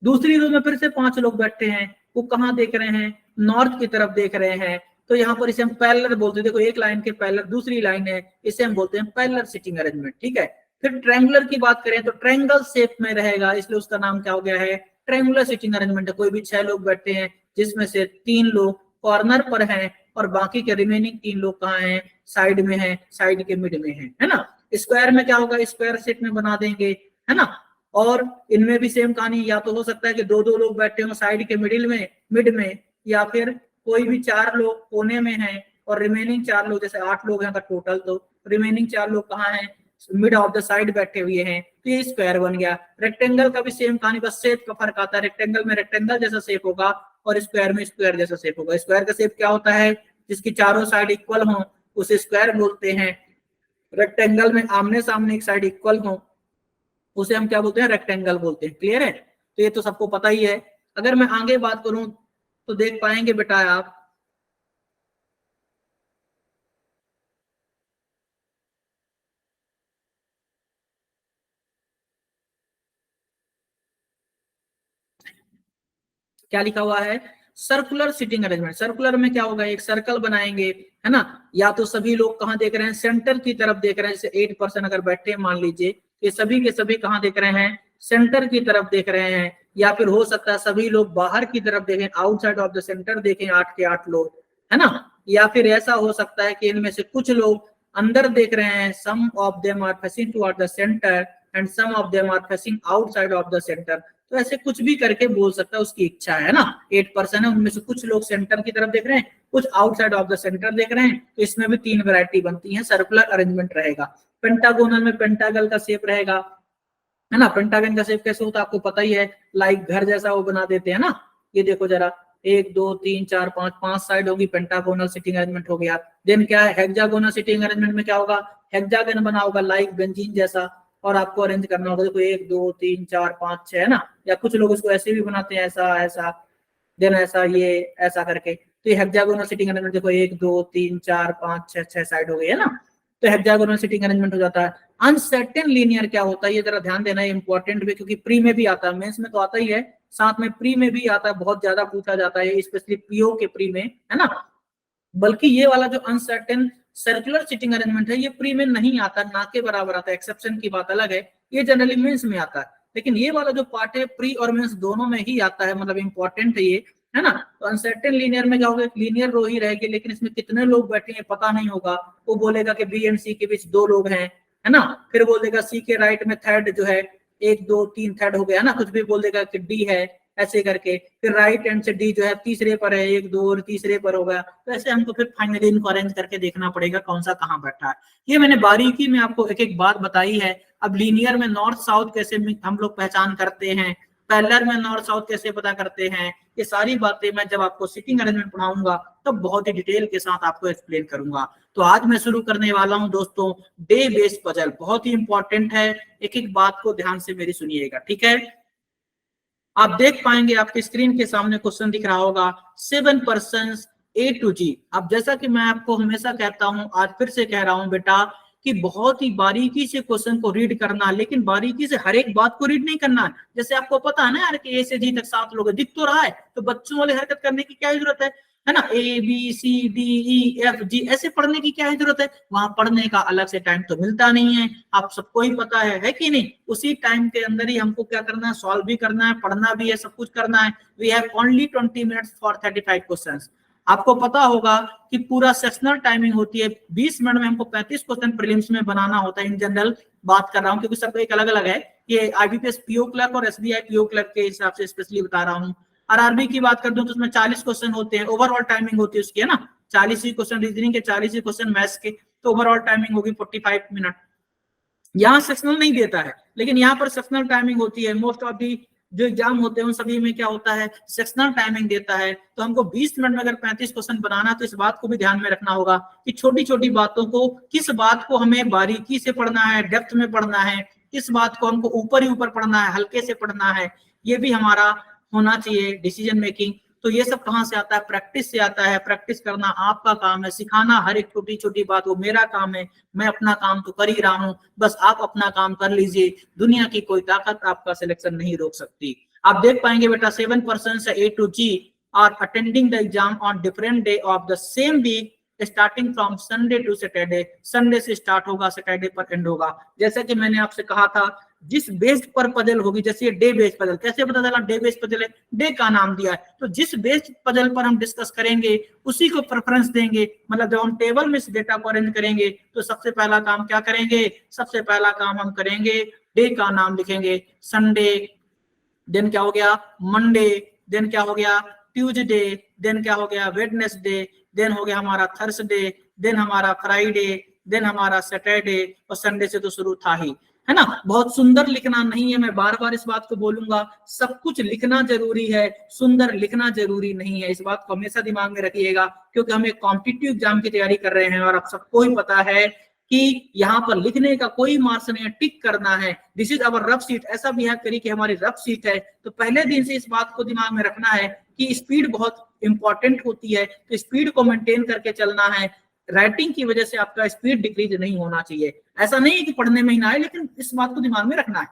दूसरी रो में फिर से 5 लोग बैठे हैं, वो कहाँ देख रहे हैं, नॉर्थ की तरफ देख रहे हैं। तो यहाँ पर इसे हम पैरेलल बोलते हैं। देखो एक लाइन के पैरेलल दूसरी लाइन है, इसे हम बोलते हैं पैरेलल सिटिंग अरेंजमेंट, ठीक है। फिर ट्रायंगुलर की बात करें तो ट्रायंगल शेप में रहेगा, इसलिए उसका नाम क्या हो गया है, ट्रायंगुलर सिटिंग अरेंजमेंट है। कोई भी 6 लोग बैठे हैं, जिसमें से 3 लोग कॉर्नर पर हैं और बाकी के रिमेनिंग 3 लोग कहाँ हैं, साइड में हैं, साइड के मिड में है ना। स्क्वायर में क्या होगा, स्क्वायर शेप में बना देंगे, है ना। और इनमें भी सेम कहानी, या तो हो सकता है कि 2 2 लोग बैठे हो साइड के मिड में, या फिर कोई भी 4 लोग कोने में हैं और रिमेनिंग 4 लोग, जैसे 8 लोग हैं अगर टोटल, तो रिमेनिंग 4 लोग कहाँ हैं, मिड ऑफ द साइड बैठे हुए हैं। तो ये स्क्वायर बन गया। रेक्टेंगल का भी सेम कहानी, बस शेप का फर्क आता है, रेक्टेंगल में रेक्टेंगल जैसा शेप होगा और स्क्वायर में स्क्वायर जैसा शेप होगा। स्क्वायर का शेप क्या होता है, जिसकी चारों साइड इक्वल हो उसे स्क्वायर बोलते हैं। रेक्टेंगल में आमने सामने एक साइड इक्वल हो उसे हम क्या बोलते हैं, रेक्टेंगल बोलते हैं। क्लियर है, तो ये तो सबको पता ही है। अगर मैं आगे बात करूं तो देख पाएंगे बेटा आप, क्या लिखा हुआ है, सर्कुलर सिटिंग अरेंजमेंट। सर्कुलर में क्या होगा, एक सर्कल बनाएंगे, है ना। या तो सभी लोग कहाँ देख रहे हैं, सेंटर की तरफ देख रहे हैं। जैसे 8% अगर बैठे हैं मान लीजिए, ये सभी के सभी कहाँ देख रहे हैं, सेंटर की तरफ देख रहे हैं। या फिर हो सकता है सभी लोग बाहर की तरफ देखें, आउटसाइड ऑफ द सेंटर देखें, 8 के 8 लोग, है ना। या फिर ऐसा हो सकता है कि इनमें से कुछ लोग अंदर देख रहे हैं, some of them are facing toward the centre and some of them are facing outside of the centre. तो ऐसे कुछ भी करके बोल सकता है, उसकी इच्छा है ना। 8% है, उनमें से कुछ लोग सेंटर की तरफ देख रहे हैं, कुछ आउटसाइड ऑफ द सेंटर देख रहे हैं। तो इसमें भी 3 वैरायटी बनती है, सर्कुलर अरेंजमेंट रहेगा। पेंटागोनल में पेंटागल का शेप रहेगा, है ना। पेंटागन का शेप कैसे होता है आपको पता ही है, लाइक घर जैसा वो बना देते हैं ना। ये देखो जरा, 1 2 3 4 5 5 साइड होगी, पेंटागोनल सिटिंग अरेंजमेंट हो गया। देन क्या है, हेक्सागोनल सिटिंग अरेंजमेंट में क्या होगा, हेक्सागन बना होगा लाइक बेंजीन जैसा, और आपको अरेंज करना होगा। देखो 1 2 3 4 5 6, है ना। या कुछ लोग इसको ऐसे भी बनाते हैं, ऐसा ऐसा, देन ऐसा, ये ऐसा करके। तो ये हेक्सागोनल सिटिंग अरेंजमेंट देखो, 1 2 3 4 5 6 6 साइड हो गई, है ना। तो हेक्सागोनल सिटिंग अरेंजमेंट हो जाता है। अनसर्टेन लीनियर क्या होता है, ये जरा ध्यान देना है, इंपॉर्टेंट भी, क्योंकि प्री में भी आता है, मेंस में तो आता ही है, साथ में प्री में भी आता है, बहुत ज्यादा पूछा जाता है, स्पेशली पीओ के प्री में, है ना। बल्कि ये वाला जो अनसर्टेन सर्कुलर सीटिंग अरेंजमेंट है, ये प्री में नहीं आता, ना के बराबर आता है, एक्सेप्शन की बात अलग है, ये जनरली मेंस में आता है। लेकिन ये वाला जो पार्ट है प्री और मेंस दोनों में ही आता है, मतलब इंपॉर्टेंट है ये, है ना। तो अनसर्टेन लीनियर में क्या होगा, लीनियर रो ही रहेगी, लेकिन इसमें कितने लोग बैठे हैं पता नहीं होगा। वो बोलेगा कि बी एंड सी के बीच 2 लोग हैं, है ना। फिर बोल देगा सी के राइट में थर्ड जो है 1 2 3 थर्ड हो गया ना, कुछ भी बोल देगा कि डी है, ऐसे करके। फिर राइट हैंड से डी जो है तीसरे पर है, 1 2 और तीसरे पर होगा। तो ऐसे हमको फिर फाइनली इनको अरेंज करके देखना पड़ेगा कौन सा कहाँ बैठा है। ये मैंने बारीकी में आपको एक एक बात बताई है। अब लीनियर में नॉर्थ साउथ कैसे हम लोग पहचान करते हैं, पैरेलल में नॉर्थ साउथ कैसे पता करते हैं, ये सारी बातें मैं जब आपको सीटिंग अरेंजमेंट पढ़ाऊंगा तब बहुत ही डिटेल के साथ आपको एक्सप्लेन करूंगा। तो आज मैं शुरू करने वाला हूं दोस्तों डे बेस्ड पजल, बहुत ही इंपॉर्टेंट है, एक एक बात को ध्यान से मेरी सुनिएगा, ठीक है। आप देख पाएंगे आपके स्क्रीन के सामने क्वेश्चन दिख रहा होगा 7 पर्सन्स A to G। अब जैसा कि मैं आपको हमेशा कहता हूं, आज फिर से कह रहा हूं बेटा, कि बहुत ही बारीकी से क्वेश्चन को रीड करना, लेकिन बारीकी से हर एक बात को रीड नहीं करना। जैसे आपको पता है ना यार कि A से G तक 7 लोग दिख तो रहा है, तो बच्चों वाली हरकत करने की क्या जरूरत है ना। A B C D E F G ऐसे पढ़ने की क्या जरूरत है, वहां पढ़ने का अलग से टाइम तो मिलता नहीं है, आप सबको ही पता है कि नहीं। उसी टाइम के अंदर ही हमको क्या करना है, सॉल्व भी करना है, पढ़ना भी है, सब कुछ करना है। We have only 20 minutes for 35 questions. आपको पता होगा कि पूरा सेक्शनल टाइमिंग होती है 20 मिनट में, हमको 35 क्वेश्चन प्रीलिम्स में बनाना होता है। इन जनरल बात कर रहा हूँ, क्योंकि सबका एक अलग अलग है, ये आईबीपीएस पीओ क्लर्क और एसबीआई पीओ क्लर्क के हिसाब से स्पेशली बता रहा हूँ। आरआरबी की बात कर दूं तो उसमें 40 क्वेश्चन होते हैं, ओवरऑल टाइमिंग होती है उसकी, है ना। 40 ही क्वेश्चन रीजनिंग के, 40 ही क्वेश्चन मैथ्स के, तो ओवरऑल टाइमिंग होगी 45 मिनट। यहाँ सेक्शनल नहीं देता है, लेकिन यहाँ पर सेक्शनल टाइमिंग होती है। मोस्ट ऑफ दी जो एग्जाम होते हैं उन सभी में क्या होता है, सेक्शनल टाइमिंग देता है। तो हमको 20 मिनट में अगर 35 क्वेश्चन बनाना, तो इस बात को भी ध्यान में रखना होगा कि छोटी छोटी बातों को, किस बात को हमें बारीकी से पढ़ना है, डेप्थ में पढ़ना है, किस बात को हमको ऊपर ही ऊपर पढ़ना है, हल्के से पढ़ना है, ये भी हमारा होना चाहिए डिसीजन मेकिंग। तो ये सब कहाँ से आता है, प्रैक्टिस से आता है। प्रैक्टिस करना आपका काम है, सिखाना हर एक छोटी छोटी बात वो मेरा काम है। मैं अपना काम तो कर ही रहा हूँ, बस आप अपना काम कर लीजिए, दुनिया की कोई ताकत आपका सिलेक्शन नहीं रोक सकती। आप देख पाएंगे बेटा 7 persons A to G are attending the exam on different day of the same week starting from Sunday to Saturday. Sunday से स्टार्ट होगा, सैटरडे पर एंड होगा। जैसा कि मैंने आपसे कहा था, जिस बेस्ड पर पजल होगी, जैसे ये डे बेस्ड पजल, कैसे पता चला डे बेस्ड पजल है, डे का नाम दिया है, तो जिस बेस्ड पजल पर हम डिस्कस करेंगे उसी को प्रेफरेंस देंगे। मतलब जब हम टेबल में इस डेटा को अरेंज करेंगे, तो सबसे पहला काम क्या करेंगे, सबसे पहला काम हम करेंगे डे का नाम लिखेंगे। संडे, देन क्या हो गया मंडे, देन क्या हो गया ट्यूसडे, देन क्या हो गया वेडनेसडे, देन हो गया हमारा थर्सडे, देन हमारा फ्राइडे, देन हमारा सैटरडे, और संडे से तो शुरू था ही, है ना। बहुत सुंदर लिखना नहीं है, मैं बार बार इस बात को बोलूंगा, सब कुछ लिखना जरूरी है, सुंदर लिखना जरूरी नहीं है। इस बात को हमेशा दिमाग में रखिएगा, क्योंकि हम एक कॉम्पिटिटिव एग्जाम की तैयारी कर रहे हैं, और आप सबको ही पता है कि यहाँ पर लिखने का कोई मार्क्स नहीं है, टिक करना है। This is our rough seat, ऐसा बिहेव करिए कि हमारी रफ सीट है। तो पहले दिन से इस बात को दिमाग में रखना है कि स्पीड बहुत इंपॉर्टेंट होती है, तो स्पीड को मेंटेन करके चलना है। राइटिंग की वजह से आपका स्पीड डिक्रीज नहीं होना चाहिए। ऐसा नहीं है कि पढ़ने में ही ना आए, लेकिन इस बात को दिमाग में रखना है।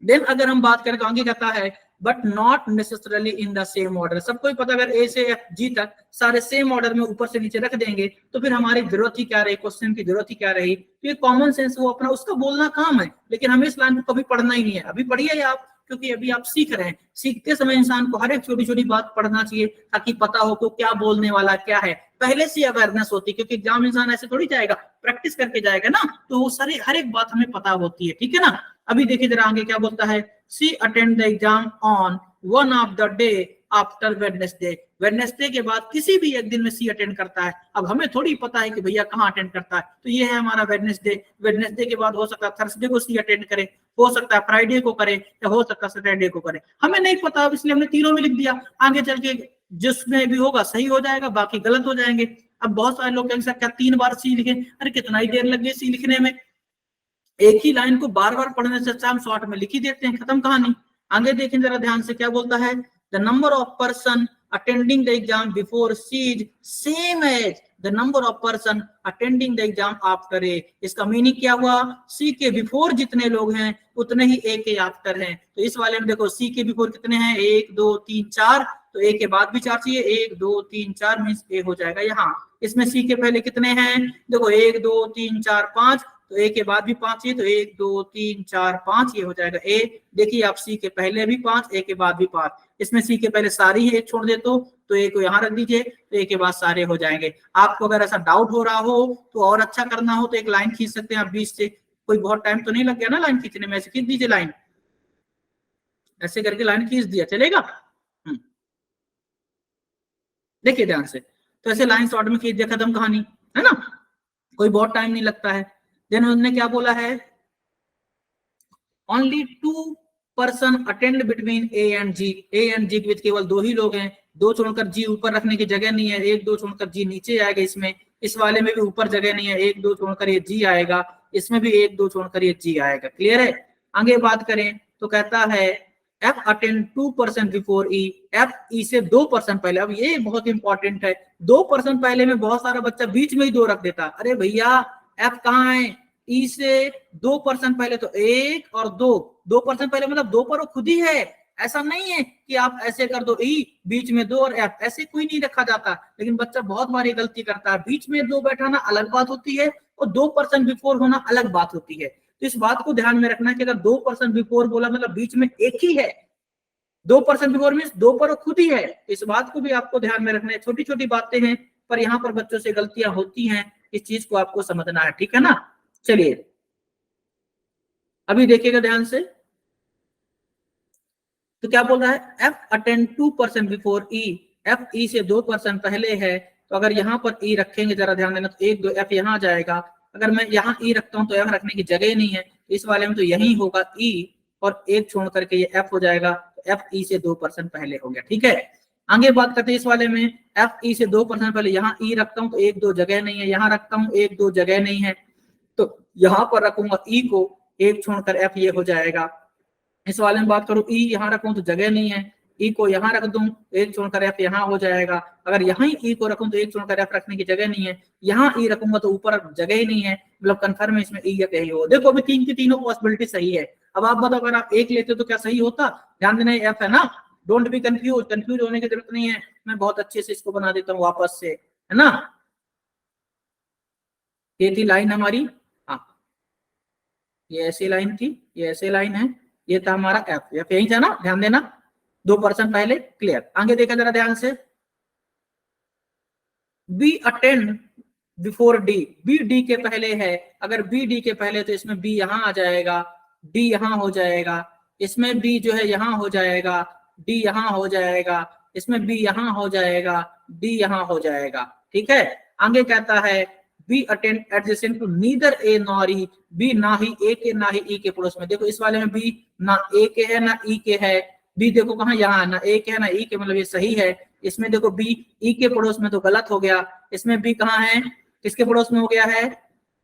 देन अगर हम बात करें तो आगे कहता है but not necessarily in the same order. सबको ही पता, अगर ए से एफ जी तक सारे सेम ऑर्डर में ऊपर से नीचे रख देंगे, तो फिर हमारी जरूरत ही क्या रही, क्वेश्चन की जरूरत ही क्या रही। तो ये कॉमन सेंस वो अपना उसका बोलना काम है, लेकिन हमें इस लाइन को कभी पढ़ना ही नहीं है। अभी पढ़िए आप, क्योंकि अभी आप सीख रहे हैं। सीखते समय इंसान को हर एक छोटी छोटी बात पढ़ना चाहिए, ताकि पता हो कि क्या बोलने वाला क्या है, पहले से अवेयरनेस होती है। क्योंकि एग्जाम इंसान ऐसे थोड़ी जाएगा, प्रैक्टिस करके जाएगा ना, तो वो सारी हर एक बात हमें पता होती है, ठीक है ना। अभी देखिए जरा आगे क्या बोलता है, C attend the exam on one of the day after Wednesday. Wednesday के बाद किसी भी एक दिन में सी अटेंड करता है। अब हमें थोड़ी पता है कि भैया कहाँ अटेंड करता है, तो ये है हमारा वेडनेसडे। वेडनेसडे के बाद हो सकता है थर्सडे को सी अटेंड करे, हो सकता है फ्राइडे को करे, या हो सकता है सैटरडे को करे। हमें नहीं पता, इसलिए हमने तीनों में लिख दिया। आगे चल के जिसमें भी होगा सही हो जाएगा, बाकी गलत हो जाएंगे। अब बहुत सारे लोग कहेंगे क्या 3 बार सी लिखे, अरे कितना ही देर लग गई सी लिखने में, एक ही लाइन को बार बार पढ़ने से अच्छा हम शॉर्ट में लिख ही देते हैं, खत्म कहानी। आगे देखें जरा ध्यान से क्या बोलता है, the number of person attending the exam before C's same as the number of person attending the exam after A. इसका मीनिंग क्या हुआ, सी के बिफोर जितने लोग हैं उतने ही ए के आफ्टर हैं। तो इस वाले में देखो सी के बिफोर कितने हैं, 1 2 3 4, तो ए के बाद भी 4 चाहिए, 1 2 3 4 मीन्स ए हो जाएगा यहाँ। इसमें सी के पहले कितने हैं, देखो 1 2 3 4 5, तो ए के बाद भी 5 चाहिए, तो 1 2 3 4 5 ये हो जाएगा ए। देखिए आप सी के पहले भी 5, ए के बाद भी 5, इसमें सी के पहले सारी ही एक छोड़ दे तो ए को यहाँ रख दीजिए, तो ए के बाद सारे हो जाएंगे। आपको अगर ऐसा डाउट हो रहा हो तो और अच्छा करना हो तो एक लाइन खींच सकते हैं आप बीच से, कोई बहुत टाइम तो नहीं लग गया ना लाइन खींचने में, ऐसे खींच दीजिए लाइन, ऐसे करके लाइन खींच दिया, चलेगा। देखिए ध्यान से, तो ऐसे लाइन शॉर्ट में खींच दिया, खत्म कहानी, है ना, कोई बहुत टाइम नहीं लगता है। देन उन्होंने क्या बोला है, only 2 person attend between A and G. A and G के बीच केवल 2 ही लोग हैं, 2 छोड़कर जी ऊपर रखने की जगह नहीं है, 1 2 छोड़कर जी नीचे आएगा, इसमें इस वाले में भी ऊपर जगह नहीं है, 1 2 छोड़कर ये जी आएगा, इसमें भी 1 2 छोड़कर ये जी आएगा। क्लियर है। आगे बात करें तो कहता है एफ अटेंड 2% बिफोर ई। एफ ई से 2% पहले, अब ये बहुत इंपॉर्टेंट है, 2% पहले में बहुत सारा बच्चा बीच में ही 2 रख देता, अरे भैया एफ कहाँ है, ई से 2% पहले तो 1 और 2, 2% पहले मतलब 2 पर वो खुद ही है, ऐसा नहीं है कि आप ऐसे कर दो ई बीच में 2 और एफ, ऐसे कोई नहीं रखा जाता। लेकिन बच्चा बहुत बार ये गलती करता है, बीच में 2 बैठाना अलग बात होती है और 2% बिफोर होना अलग बात होती है। तो इस बात को ध्यान में रखना कि अगर 2% बिफोर बोला मतलब बीच में एक ही है, 2% बिफोर मीन्स 2 पर खुद ही है, इस बात को भी आपको ध्यान में रखना है। छोटी छोटी बातें हैं पर यहाँ पर बच्चों से गलतियां होती हैं, इस चीज को आपको समझना है, ठीक है ना। चलिए अभी देखिएगा ध्यान से, तो क्या बोल रहा है, एफ अटेंड 2% बिफोर ई। एफ ई से 2% पहले है, तो अगर यहाँ पर ई रखेंगे, जरा ध्यान देना, तो 1 2 एफ यहाँ जाएगा, अगर मैं यहाँ ई रखता हूँ तो एफ रखने की जगह नहीं है, इस वाले में तो यही होगा ई और 1 छोड़ करके ये एफ हो जाएगा, तो एफ ई से 2% पहले हो गया, ठीक है। आगे बात करते हैं इस वाले में, एफ ई से 2% पहले यहाँ ई रखता हूँ तो 1 2 जगह नहीं है, यहाँ रखता हूँ 1 2 जगह नहीं है, तो यहाँ पर रखूंगा ई को, 1 छोड़कर एफ ये हो जाएगा। इस वाले में बात करूं, ई यहाँ रखूं तो जगह नहीं है, ई को यहाँ रख दूं, 1 छोड़कर एफ यहाँ हो जाएगा। अगर यहाँ ई को रखूं तो 1 छोड़कर एफ रखने की जगह नहीं है, यहाँ ई रखूंगा तो ऊपर जगह ही नहीं है, मतलब कन्फर्म है इसमें ई या कहीं हो। देखो अभी 3 की तीनों पॉसिबिलिटी सही है। अब आप बताओ अगर आप 1 लेते तो क्या सही होता, ध्यान देना एफ है ना, डोंट बी कंफ्यूज, कंफ्यूज होने की जरूरत नहीं है, मैं बहुत अच्छे से इसको बना देता हूँ वापस से, है ना। ये थी लाइन हमारी, हाँ ये ऐसी लाइन थी, ये ऐसी लाइन है, ये था हमारा एफ, एफ यही था ना, ध्यान देना 2% पहले। क्लियर। आगे देखा जरा ध्यान से, B attend before D. B D के पहले है, अगर बी डी के पहले तो इसमें बी यहाँ आ जाएगा, डी यहाँ हो जाएगा, इसमें बी जो है यहाँ हो जाएगा, डी यहाँ हो जाएगा, इसमें बी यहाँ हो जाएगा, डी यहाँ हो जाएगा, ठीक है। आगे कहता है B attend adjacent to neither A nor E. B ना ही ए के ना ही ई के पड़ोस में, देखो इस वाले में बी ना ए के है ना ई के है, बी देखो कहाँ यहाँ ना ए के है ना ई के, मतलब ये सही है। इसमें देखो बी ई के पड़ोस में तो गलत हो गया, इसमें बी कहाँ है, किसके पड़ोस में हो गया है,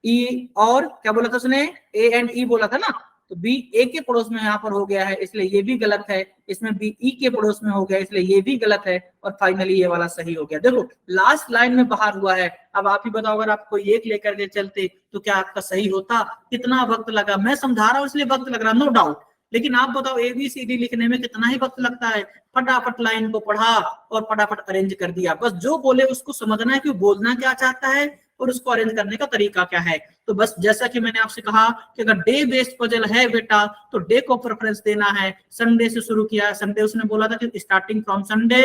ई, और क्या बोला था उसने, ए एंड ई बोला था ना, तो बी ए के पड़ोस में यहाँ पर हो गया है, इसलिए ये भी गलत है। इसमें बी ई के पड़ोस में हो गया, इसलिए ये भी गलत है, और फाइनली ये वाला सही हो गया। देखो लास्ट लाइन में बाहर हुआ है, अब आप ही बताओ अगर आप कोई एक लेकर के चलते तो क्या आपका सही होता, कितना वक्त लगा, मैं समझा रहा हूँ इसलिए वक्त लग रहा, नो डाउट, लेकिन आप बताओ ABCD लिखने में कितना ही वक्त लगता है। फटाफट लाइन को पढ़ा और फटाफट अरेंज कर दिया, बस जो बोले उसको समझना है कि बोलना क्या चाहता है और उसको अरेंज करने का तरीका क्या है। तो बस जैसा कि मैंने आपसे कहा कि अगर डे बेस्ड पजल है बेटा तो डे को प्रेफरेंस देना है। संडे से शुरू किया, संडे उसने बोला था कि स्टार्टिंग फ्रॉम संडे,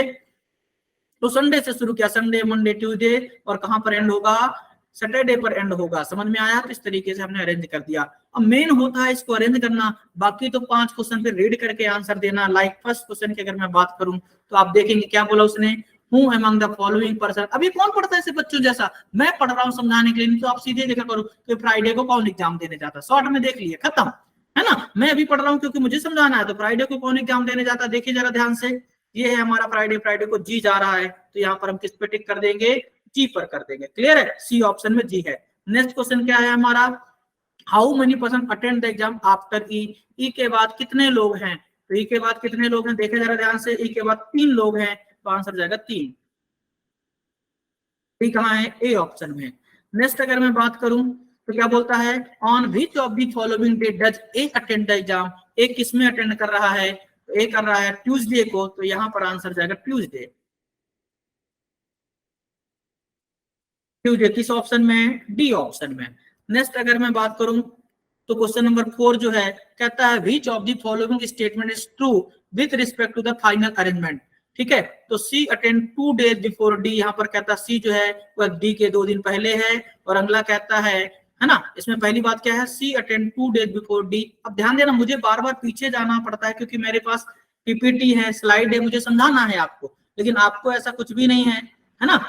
तो संडे से शुरू किया, संडे मंडे ट्यूसडे, और कहां पर एंड होगा, सैटरडे पर एंड होगा। समझ में आया, तो इस तरीके से हमने अरेंज कर दिया। अब मेन होता है इसको अरेंज करना, बाकी तो 5 क्वेश्चन पे रीड करके आंसर देना। लाइक फर्स्ट क्वेश्चन की अगर मैं बात करूं तो आप देखेंगे क्या बोला उसने, who among the following person. अभी कौन पढ़ता है ऐसे बच्चों जैसा, मैं पढ़ रहा हूँ समझाने के लिए, नहीं तो आप सीधे देखा करो कि फ्राइडे को कौन एग्जाम देने जाता, शॉर्ट में देख लिए खत्म, है ना। मैं अभी पढ़ रहा हूँ क्योंकि मुझे समझाना है, तो फ्राइडे को कौन एग्जाम देने जाता, देखिए जरा ध्यान से, ये है हमारा फ्राइडे, फ्राइडे को जी जा रहा है, तो यहाँ पर हम किस पे टिक कर देंगे, जी पर कर देंगे। क्लियर है, सी ऑप्शन में जी है। नेक्स्ट क्वेश्चन क्या है हमारा, how many person attend the exam after E. E के बाद कितने लोग हैं, तो ई के बाद कितने लोग हैं, देखे जरा ध्यान से, ई के बाद 3 लोग हैं, तो आंसर जाएगा 3। डी कहाँ है, ए ऑप्शन में। नेक्स्ट अगर मैं बात करूं तो क्या बोलता है, on which of the following day does A attend the exam, A किस में अटेंड कर रहा है, तो ए कर रहा है ट्यूसडे को, तो यहाँ पर आंसर जाएगा ट्यूसडे। ट्यूसडे किस ऑप्शन में, डी ऑप्शन में। नेक्स्ट अगर मैं बात करूं तो क्वेश्चन नंबर 4 जो है कहता है which of the following statement is true with respect to the final arrangement. ठीक है, तो C attend 2 days before D, यहाँ पर कहता है सी जो है वह डी के 2 दिन पहले है, और अगला कहता है ना, इसमें पहली बात क्या है, C attend 2 days before D. अब ध्यान देना, मुझे बार बार पीछे जाना पड़ता है क्योंकि मेरे पास पीपीटी है, स्लाइड है, मुझे समझाना है आपको, लेकिन आपको ऐसा कुछ भी नहीं है ना,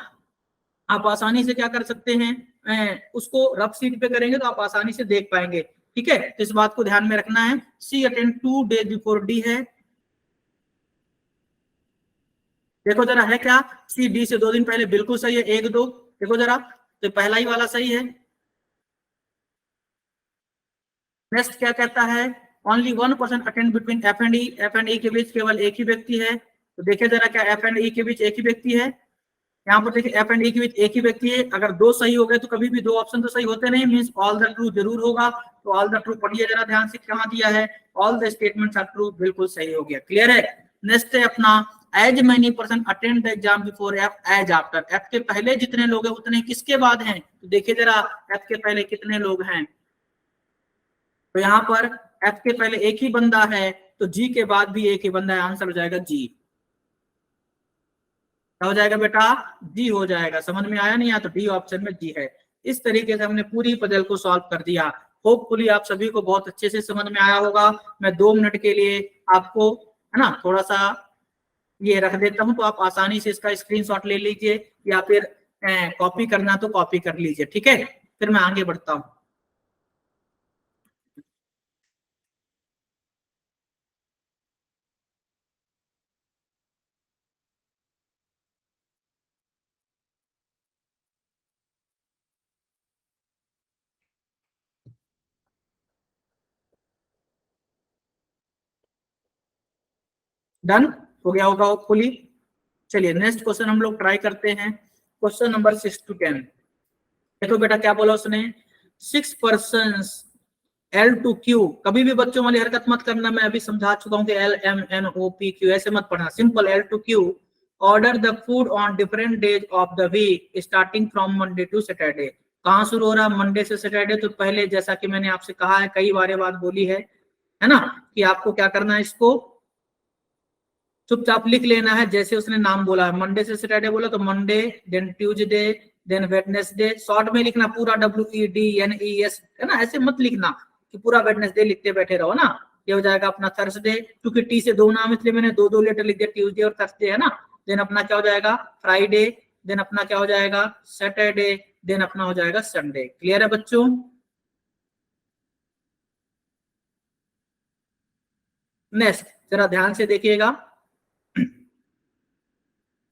आप आसानी से क्या कर सकते हैं, उसको रफ शीट पे करेंगे तो आप आसानी से देख पाएंगे। ठीक है, तो इस बात को ध्यान में रखना है, C attend 2 days before D है। देखो जरा है क्या, सी डी से 2 दिन पहले, बिल्कुल सही है, 1 2, देखो जरा, तो पहला ही वाला सही है। नेक्स्ट क्या कहता है, only 1% attend between F and E, F and E के बीच केवल एक ही व्यक्ति है, तो देखिए जरा क्या एफ एंड ई के बीच एक ही व्यक्ति है, यहाँ पर देखिए एफ एंड ई के बीच एक ही व्यक्ति है। अगर 2 सही हो गए तो कभी भी 2 ऑप्शन तो सही होते नहीं, मींस ऑल द ट्रू जरूर होगा, तो ऑल द ट्रू पढ़िए जरा ध्यान से, कहाँ दिया है, all the statements are true, बिल्कुल सही हो गया, क्लियर है। नेक्स्ट है अपना as many person attend the exam before F as after, F के पहले जितने लोग हैं उतने किसके बाद हैं, तो देखिए जरा एफ के पहले कितने लोग हैं, तो यहाँ पर एफ के पहले एक ही बंदा है, तो जी के बाद भी एक ही बंदा है, आंसर हो जाएगा जी। क्या हो जाएगा बेटा, जी हो जाएगा। समझ में आया नहीं आया तो डी ऑप्शन में जी है। इस तरीके से हमने पूरी पजल को सॉल्व कर दिया। होपफुली आप सभी को बहुत अच्छे से समझ में आया होगा। मैं 2 मिनट के लिए आपको है ना थोड़ा सा ये रख देता हूं, तो आप आसानी से इसका स्क्रीनशॉट ले लीजिए, या फिर कॉपी करना तो कॉपी कर लीजिए। ठीक है, फिर मैं आगे बढ़ता हूं। डन हो गया होगा होपफुली। चलिए नेक्स्ट क्वेश्चन हम लोग ट्राई करते हैं, क्वेश्चन नंबर 6 to 10। देखो बेटा क्या बोला उसने, 6 persons L to Q, कभी भी बच्चों वाली हरकत मत करना, मैं अभी समझा चुका हूं कि L M N O P Q ऐसे मत पढ़ना, simple L to Q order the food on different days of the week starting from Monday to Saturday. कहाँ शुरू हो रहा है, मंडे से सैटरडे। तो पहले जैसा कि मैंने आपसे कहा है, कई बार बात बोली है ना, कि आपको क्या करना है, इसको चुपचाप लिख लेना है, जैसे उसने नाम बोला है, मंडे से सैटरडे बोला तो Monday, then Tuesday, then Wednesday, short में लिखना पूरा WEDNES है ना, ऐसे मत लिखना कि पूरा वेडनेसडे लिखते बैठे रहो ना। ये हो जाएगा अपना थर्सडे, क्योंकि टी से 2 नाम इसलिए मैंने 2 लेटर लिख दिया, ट्यूसडे और थर्सडे है ना। देन अपना क्या हो जाएगा फ्राइडे, देन अपना क्या हो जाएगा सैटरडे, देन अपना हो जाएगा संडे। क्लियर है बच्चों। नेक्स्ट जरा ध्यान से देखिएगा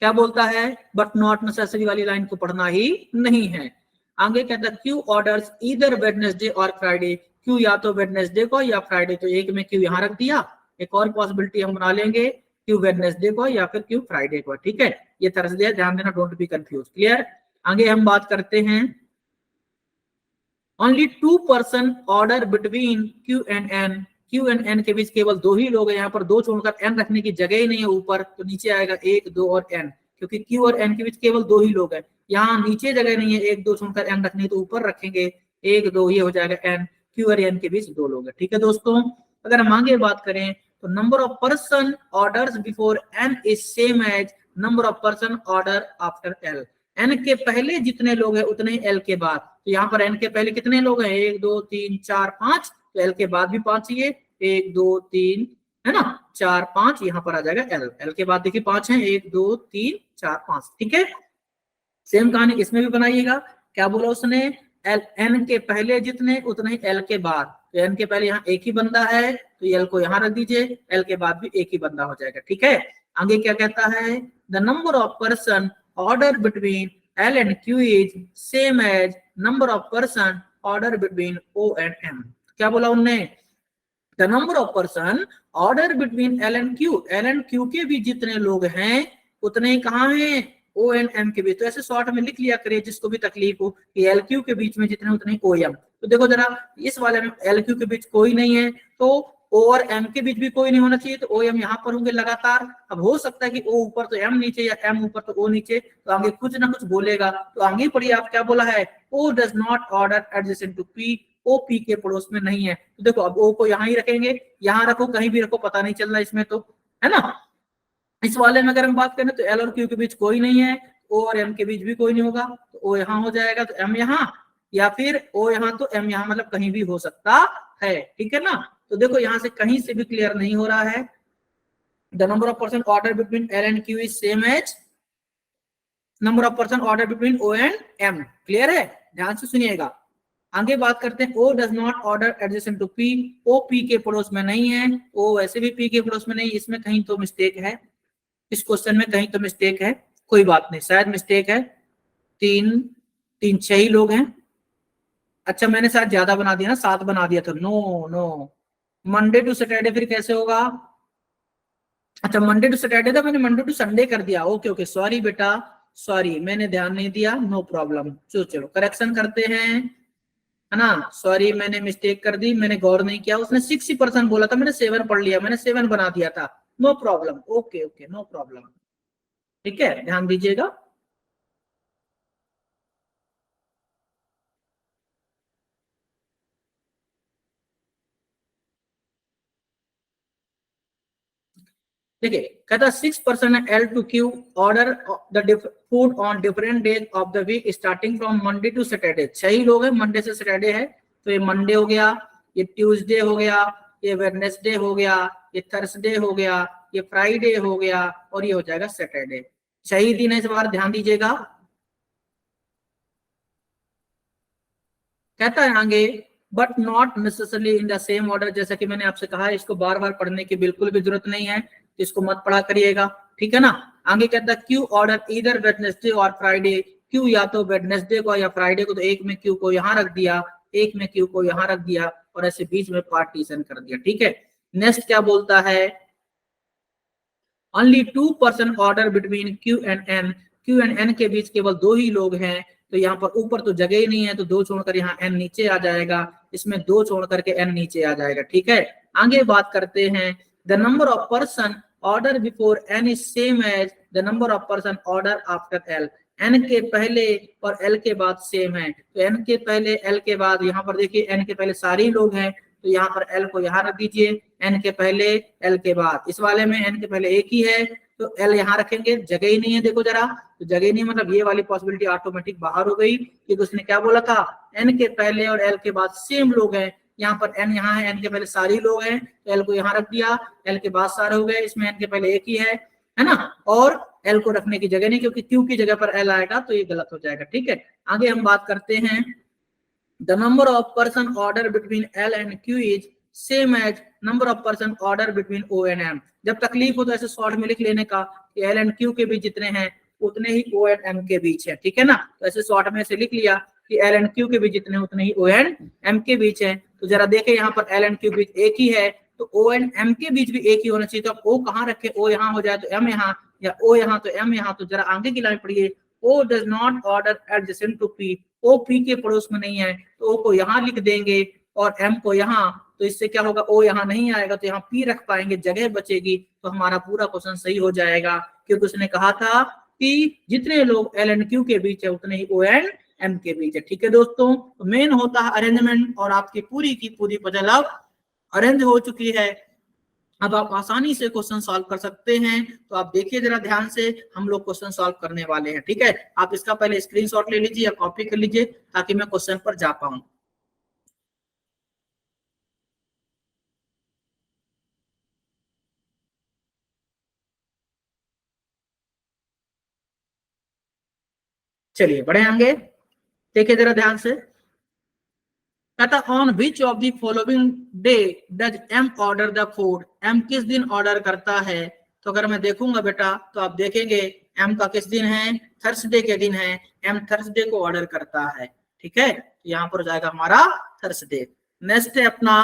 क्या बोलता है, बट नॉट नेसेसरी वाली लाइन को पढ़ना ही नहीं है। आगे कहता है क्यू ऑर्डर्स ईदर वेडनेसडे और फ्राइडे, क्यू या तो वेडनेसडे को या फ्राइडे, तो एक में क्यू यहाँ रख दिया, एक और पॉसिबिलिटी हम बना लेंगे क्यू वेडनेसडे को या फिर क्यू फ्राइडे को। ठीक है, ये थर्सडे है, ध्यान देना, डोंट बी कंफ्यूज। क्लियर। आगे हम बात करते हैं, only 2 person order between Q and N, Q and N के बीच केवल 2 ही लोग हैं, यहाँ पर 2 छोड़कर एन रखने की जगह ही नहीं है ऊपर, तो नीचे आएगा 1 2 और एन, क्योंकि क्यू और एन के बीच केवल 2 ही लोग हैं, यहाँ नीचे जगह नहीं है 1 2 छोड़कर एन रखनी, तो ऊपर रखेंगे 1 2, ये हो जाएगा एन, क्यू और एन के बीच 2 लोग हैं। ठीक है दोस्तों, अगर हम आगे बात करें तो number of person orders before N is same as number of person order after L, N के पहले जितने लोग हैं उतने एल के बाद, तो यहाँ पर एन के पहले कितने लोग हैं 1 2 3 4 5, तो एल के बाद भी 5 चाहिए, 1 2 3 है ना 4 5, यहाँ पर आ जाएगा एल, एल के बाद देखिए 5 है, 1 2 3 4 5। ठीक है, सेम कहानी इसमें भी बनाइएगा। क्या बोला उसने, एल एन के पहले जितने उतने एल के बाद, तो एन के पहले यहाँ एक ही बंदा है तो एल को यहाँ रख दीजिए, एल के बाद भी एक ही बंदा हो जाएगा। ठीक है, आगे क्या कहता है, the number of person order between L and Q is same as number of person order between O and M. क्या बोला उनने, the number of person order between L and Q, L and Q के भी जितने लोग हैं उतने कहाँ हैं, ओ एन एम के बीच, तो ऐसे शॉर्ट में लिख लिया करिए जिसको भी तकलीफ हो कि एल क्यू के बीच में जितने उतने ओ एम। तो देखो जरा इस वाले में एल क्यू के बीच कोई नहीं है, तो ओ और एम के बीच भी कोई नहीं होना चाहिए, तो ओ एम यहाँ पर होंगे लगातार। अब हो सकता है कि ओ ऊपर तो एम नीचे या एम ऊपर तो ओ नीचे, तो आगे कुछ ना कुछ बोलेगा। तो आगे पढ़िए आप क्या बोला है, O does not order adjacent to P, O P के पड़ोस में नहीं है। तो देखो अब ओ को यहाँ ही रखेंगे, यहाँ रखो कहीं भी रखो पता नहीं चल रहा इसमें, तो है ना। इस वाले में अगर हम बात करें तो एल और क्यू के बीच कोई नहीं है, ओ और एम के बीच भी कोई नहीं होगा, तो ओ यहाँ हो जाएगा तो एम यहाँ, या फिर ओ यहाँ तो एम यहाँ, मतलब कहीं भी हो सकता है, ठीक है ना। तो देखो यहाँ से कहीं से भी क्लियर नहीं हो रहा है, the number of person order between L and Q is same as number of person order between O and M. Clear है, ध्यान से सुनिएगा। आगे बात करते हैं, O does not order adjacent to P, O P के पड़ोस में नहीं है, ओ वैसे भी पी के पड़ोस में नहीं, इसमें कहीं तो मिस्टेक है, इस क्वेश्चन में कहीं तो मिस्टेक है, कोई बात नहीं, शायद मिस्टेक है, तीन 6 ही लोग हैं। अच्छा मैंने शायद ज्यादा बना दिया ना, 7 बना दिया था, no no, Monday to Saturday फिर कैसे होगा। अच्छा मंडे टू सैटरडे था, मैंने मंडे टू संडे कर दिया, ओके ओके, सॉरी बेटा सॉरी, मैंने ध्यान नहीं दिया, नो प्रॉब्लम। चलो चलो करेक्शन करते हैं, है ना, सॉरी मैंने मिस्टेक कर दी, मैंने गौर नहीं किया, उसने 60% बोला था, मैंने 7 पढ़ लिया, मैंने 7 बना दिया था, no problem, okay okay no problem, ठीक है, ध्यान दीजिएगा। देखिए कहता 6% L to Q order the food on different days of the week starting from Monday to Saturday. 6 ही लोग हैं, मंडे से सैटरडे है, तो ये मंडे हो गया, ये ट्यूसडे हो गया, ये वेडनेसडे हो गया, ये थर्सडे हो गया, ये फ्राइडे हो गया, और ये हो जाएगा सैटरडे। 6 ही दिन है इस बार, ध्यान दीजिएगा। कहता है आगे but not necessarily in the same order, जैसा कि मैंने आपसे कहा है इसको बार बार पढ़ने की बिल्कुल भी जरूरत नहीं है, इसको मत पढ़ा करिएगा, ठीक है ना। आगे कहता है क्यू ऑर्डर इधर वेडनेसडे और फ्राइडे, क्यू या तो वेडनेसडे को या फ्राइडे को, तो एक में क्यू को यहाँ रख दिया, एक में क्यू को यहाँ रख दिया, और ऐसे बीच में पार्टीशन कर दिया, ठीक है। नेक्स्ट क्या बोलता है, only 2% order between Q and N, Q and N के बीच केवल 2 ही लोग हैं, तो यहाँ पर ऊपर तो जगह ही नहीं है, तो 2 छोड़कर यहाँ एन नीचे आ जाएगा, इसमें 2 छोड़ करके एन नीचे आ जाएगा, ठीक है। आगे बात करते हैं, the number of person order before N is same as the number of person order after L, N के पहले और एल के बाद सेम है, तो एन के पहले एल के बाद, यहाँ पर देखिए एन के पहले सारे ही लोग हैं, तो यहाँ पर एल को यहाँ रख दीजिए, एन के पहले एल के बाद, इस वाले में एन के पहले एक ही है, तो एल यहाँ रखेंगे, जगह ही नहीं है, देखो जरा, तो जगह नहीं मतलब ये वाली पॉसिबिलिटी ऑटोमेटिक बाहर हो गई, क्योंकि उसने क्या बोला था, एन के पहले और एल के बाद सेम लोग हैं, यहाँ पर एन यहाँ है, एन के पहले सारे लोग हैं, तो एल को यहाँ रख दिया, एल के बाद सारे हो गए, इसमें एन के पहले एक ही है ना, और एल को रखने की जगह नहीं, क्योंकि क्यू की जगह पर एल आएगा तो ये गलत हो जाएगा, ठीक है। आगे हम बात करते हैं, the number of person order between L and Q is same as number of person order between O and M। जब तकलीफ हो तो ऐसे शॉर्ट में लिख लेने का कि L and Q के बीच जितने हैं उतने ही O and M के बीच है, ठीक है ना। तो ऐसे शॉर्ट में से लिख लिया कि L and Q के बीच जितने उतने ही O and M के बीच है। तो जरा देखें यहाँ पर L and Q बीच एक ही है, तो O and M के बीच भी एक ही होना चाहिए, तो अब O कहाँ रखे, O यहाँ हो जाए तो M यहाँ, या O यहाँ तो M यहाँ। तो जरा आगे की लाइन पढ़िए, O does not order adjacent to P, O P के पड़ोस में नहीं है, तो O को यहाँ लिख देंगे और M को यहाँ, तो इससे क्या होगा, O यहाँ नहीं आएगा तो यहाँ P रख पाएंगे, जगह बचेगी, तो हमारा पूरा क्वेश्चन सही हो जाएगा, क्योंकि उसने कहा था कि जितने लोग L एंड Q के बीच है उतने ही O एंड M के बीच है, ठीक है दोस्तों। तो मेन होता है अरेंजमेंट, और आपकी पूरी की पूरी पजल अब अरेंज हो चुकी है, अब आप आसानी से क्वेश्चन सॉल्व कर सकते हैं। तो आप देखिए जरा ध्यान से, हम लोग क्वेश्चन सॉल्व करने वाले हैं, ठीक है। आप इसका पहले स्क्रीनशॉट ले लीजिए या कॉपी कर लीजिए ताकि मैं क्वेश्चन पर जा पाऊं। चलिए बढ़े आगे, देखिए जरा ध्यान से, कहता on which of the following day does M order the food, M किस दिन ऑर्डर करता है। तो अगर मैं देखूंगा बेटा तो आप देखेंगे एम का किस दिन है, थर्सडे के दिन है, एम थर्सडे को ऑर्डर करता है, ठीक है। यहाँ पर जाएगा हमारा थर्सडे। नेक्स्ट है अपना,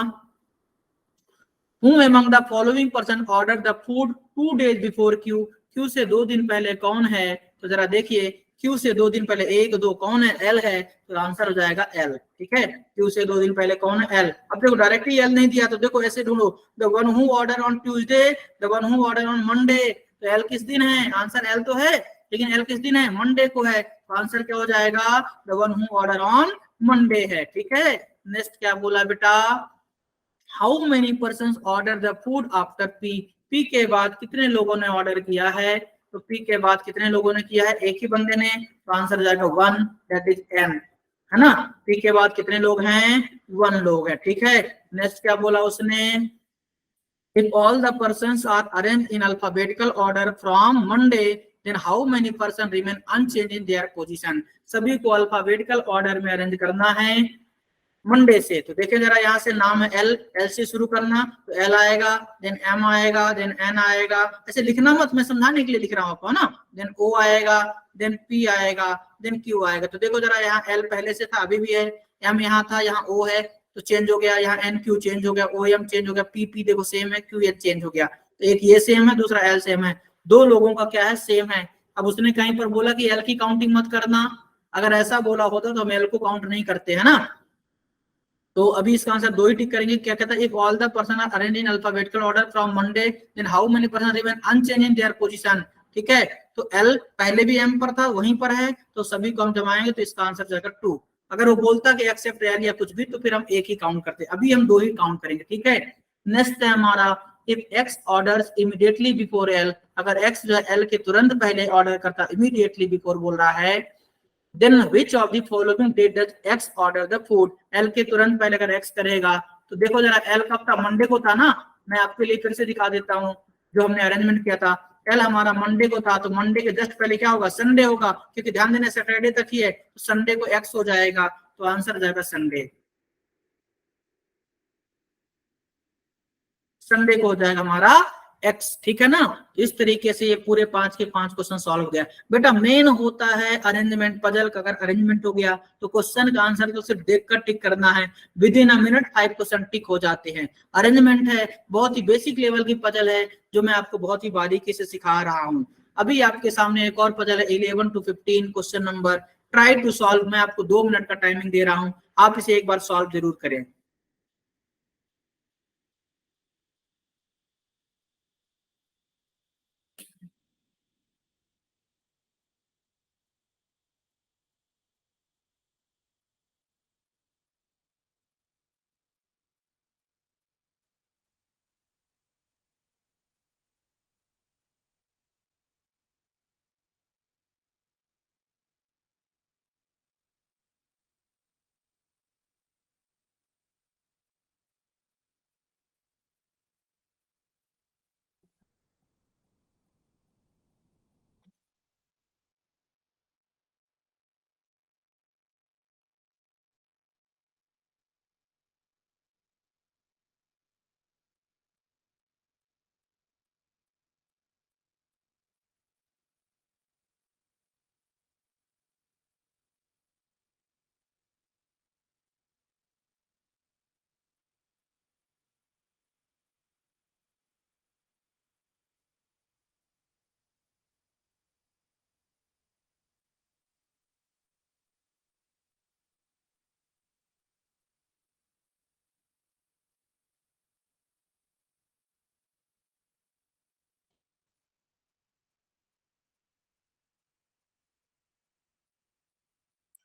who among the following person order the food 2 days before Q, Q से 2 दिन पहले कौन है तो जरा देखिए क्यू से 2 दिन पहले 1 2 कौन है, एल है, तो आंसर हो जाएगा एल। ठीक है, क्यू से 2 दिन पहले कौन है, एल। अब देखो डायरेक्टली एल नहीं दिया तो देखो ऐसे ढूंढो, the one who order on Tuesday, the one who order on Monday, तो एल किस दिन है, आंसर एल तो है, लेकिन एल किस दिन है, मंडे को है, तो आंसर क्या हो जाएगा, the one who order on Monday है। ठीक है, नेक्स्ट क्या बोला बेटा, how many person order the food after P, P के बाद कितने लोगों ने ऑर्डर किया है, तो पी के बाद कितने लोगों ने किया है, एक ही बंदे ने, तो आंसर जाएगा 1, दैट इज एन, है ना। पी के बाद कितने लोग हैं, 1 लोग हैं। ठीक है, नेक्स्ट क्या बोला उसने, if all the persons are arranged in alphabetical order from Monday, then how many persons remain unchanged in their position, सभी को अल्फाबेटिकल ऑर्डर में अरेंज करना है मंडे से। तो देखिए जरा यहाँ से नाम है एल, एल से शुरू करना, तो एल आएगा, देन एम आएगा, देन एन आएगा, ऐसे लिखना मत, मैं समझाने के लिए लिख रहा हूँ आपको, ना। देन ओ आएगा, देन पी आएगा, देन क्यू आएगा। तो देखो जरा यहाँ एल पहले से था, अभी भी है, एम यहाँ था, यहाँ ओ है, तो चेंज हो गया, यहाँ एन क्यू चेंज हो गया, ओ एम चेंज हो गया, पी पी देखो सेम है, क्यू एच चेंज हो गया। तो एक ये सेम है, दूसरा एल सेम है, 2 लोगों का क्या है, सेम है। अब उसने कहीं पर बोला कि एल की काउंटिंग मत करना, अगर ऐसा बोला होता तो हम एल को काउंट नहीं करते, है ना। तो अभी इसका आंसर 2 ही टिक करेंगे। क्या कहता है, if all the person are arranged in alphabetical order from Monday, then how many person remain unchanged in their position. ठीक है, तो एल पहले भी एम पर था, वहीं पर है, तो सभी को हम जमाएंगे, तो इसका आंसर जाएगा 2। अगर वो बोलता कि एक्सेप्ट एल या कुछ भी, तो फिर हम एक ही काउंट करते, अभी हम 2 ही काउंट करेंगे। ठीक है, नेक्स्ट है हमारा, if x orders immediately before L, अगर एक्स जो है एल के तुरंत पहले ऑर्डर करता, इमीडिएटली बिफोर बोल रहा है, then which of the following date does x order the food, l के तुरंत पहले अगर x करेगा, तो देखो जरा l कब था, मंडे को था ना, मैं आपके लिए फिर से दिखा देता हूँ, जो हमने अरेंजमेंट किया था, l हमारा मंडे को था, तो मंडे के जस्ट पहले क्या होगा, संडे होगा, क्योंकि ध्यान देने सैटरडे तक ही है, तो संडे को x हो जाएगा, तो आंसर जाएगा संडे, संडे को हो जाएगा हमारा एक्स। ठीक है ना, इस तरीके से ये पूरे 5 के 5 क्वेश्चन सॉल्व हो गया। बेटा मेन होता है अरेंजमेंट, पजल का अगर अरेंजमेंट हो गया तो क्वेश्चन का आंसर तो सिर्फ देखकर टिक करना है, with in a minute 5 question टिक हो जाते हैं। अरेंजमेंट है, बहुत ही बेसिक लेवल की पजल है, जो मैं आपको बहुत ही बारीकी से सिखा रहा हूँ। अभी आपके सामने एक और पजल है 11 to 15 question number, try to solve, मैं आपको 2 मिनट का टाइमिंग दे रहा हूँ, आप इसे एक बार सॉल्व जरूर करें।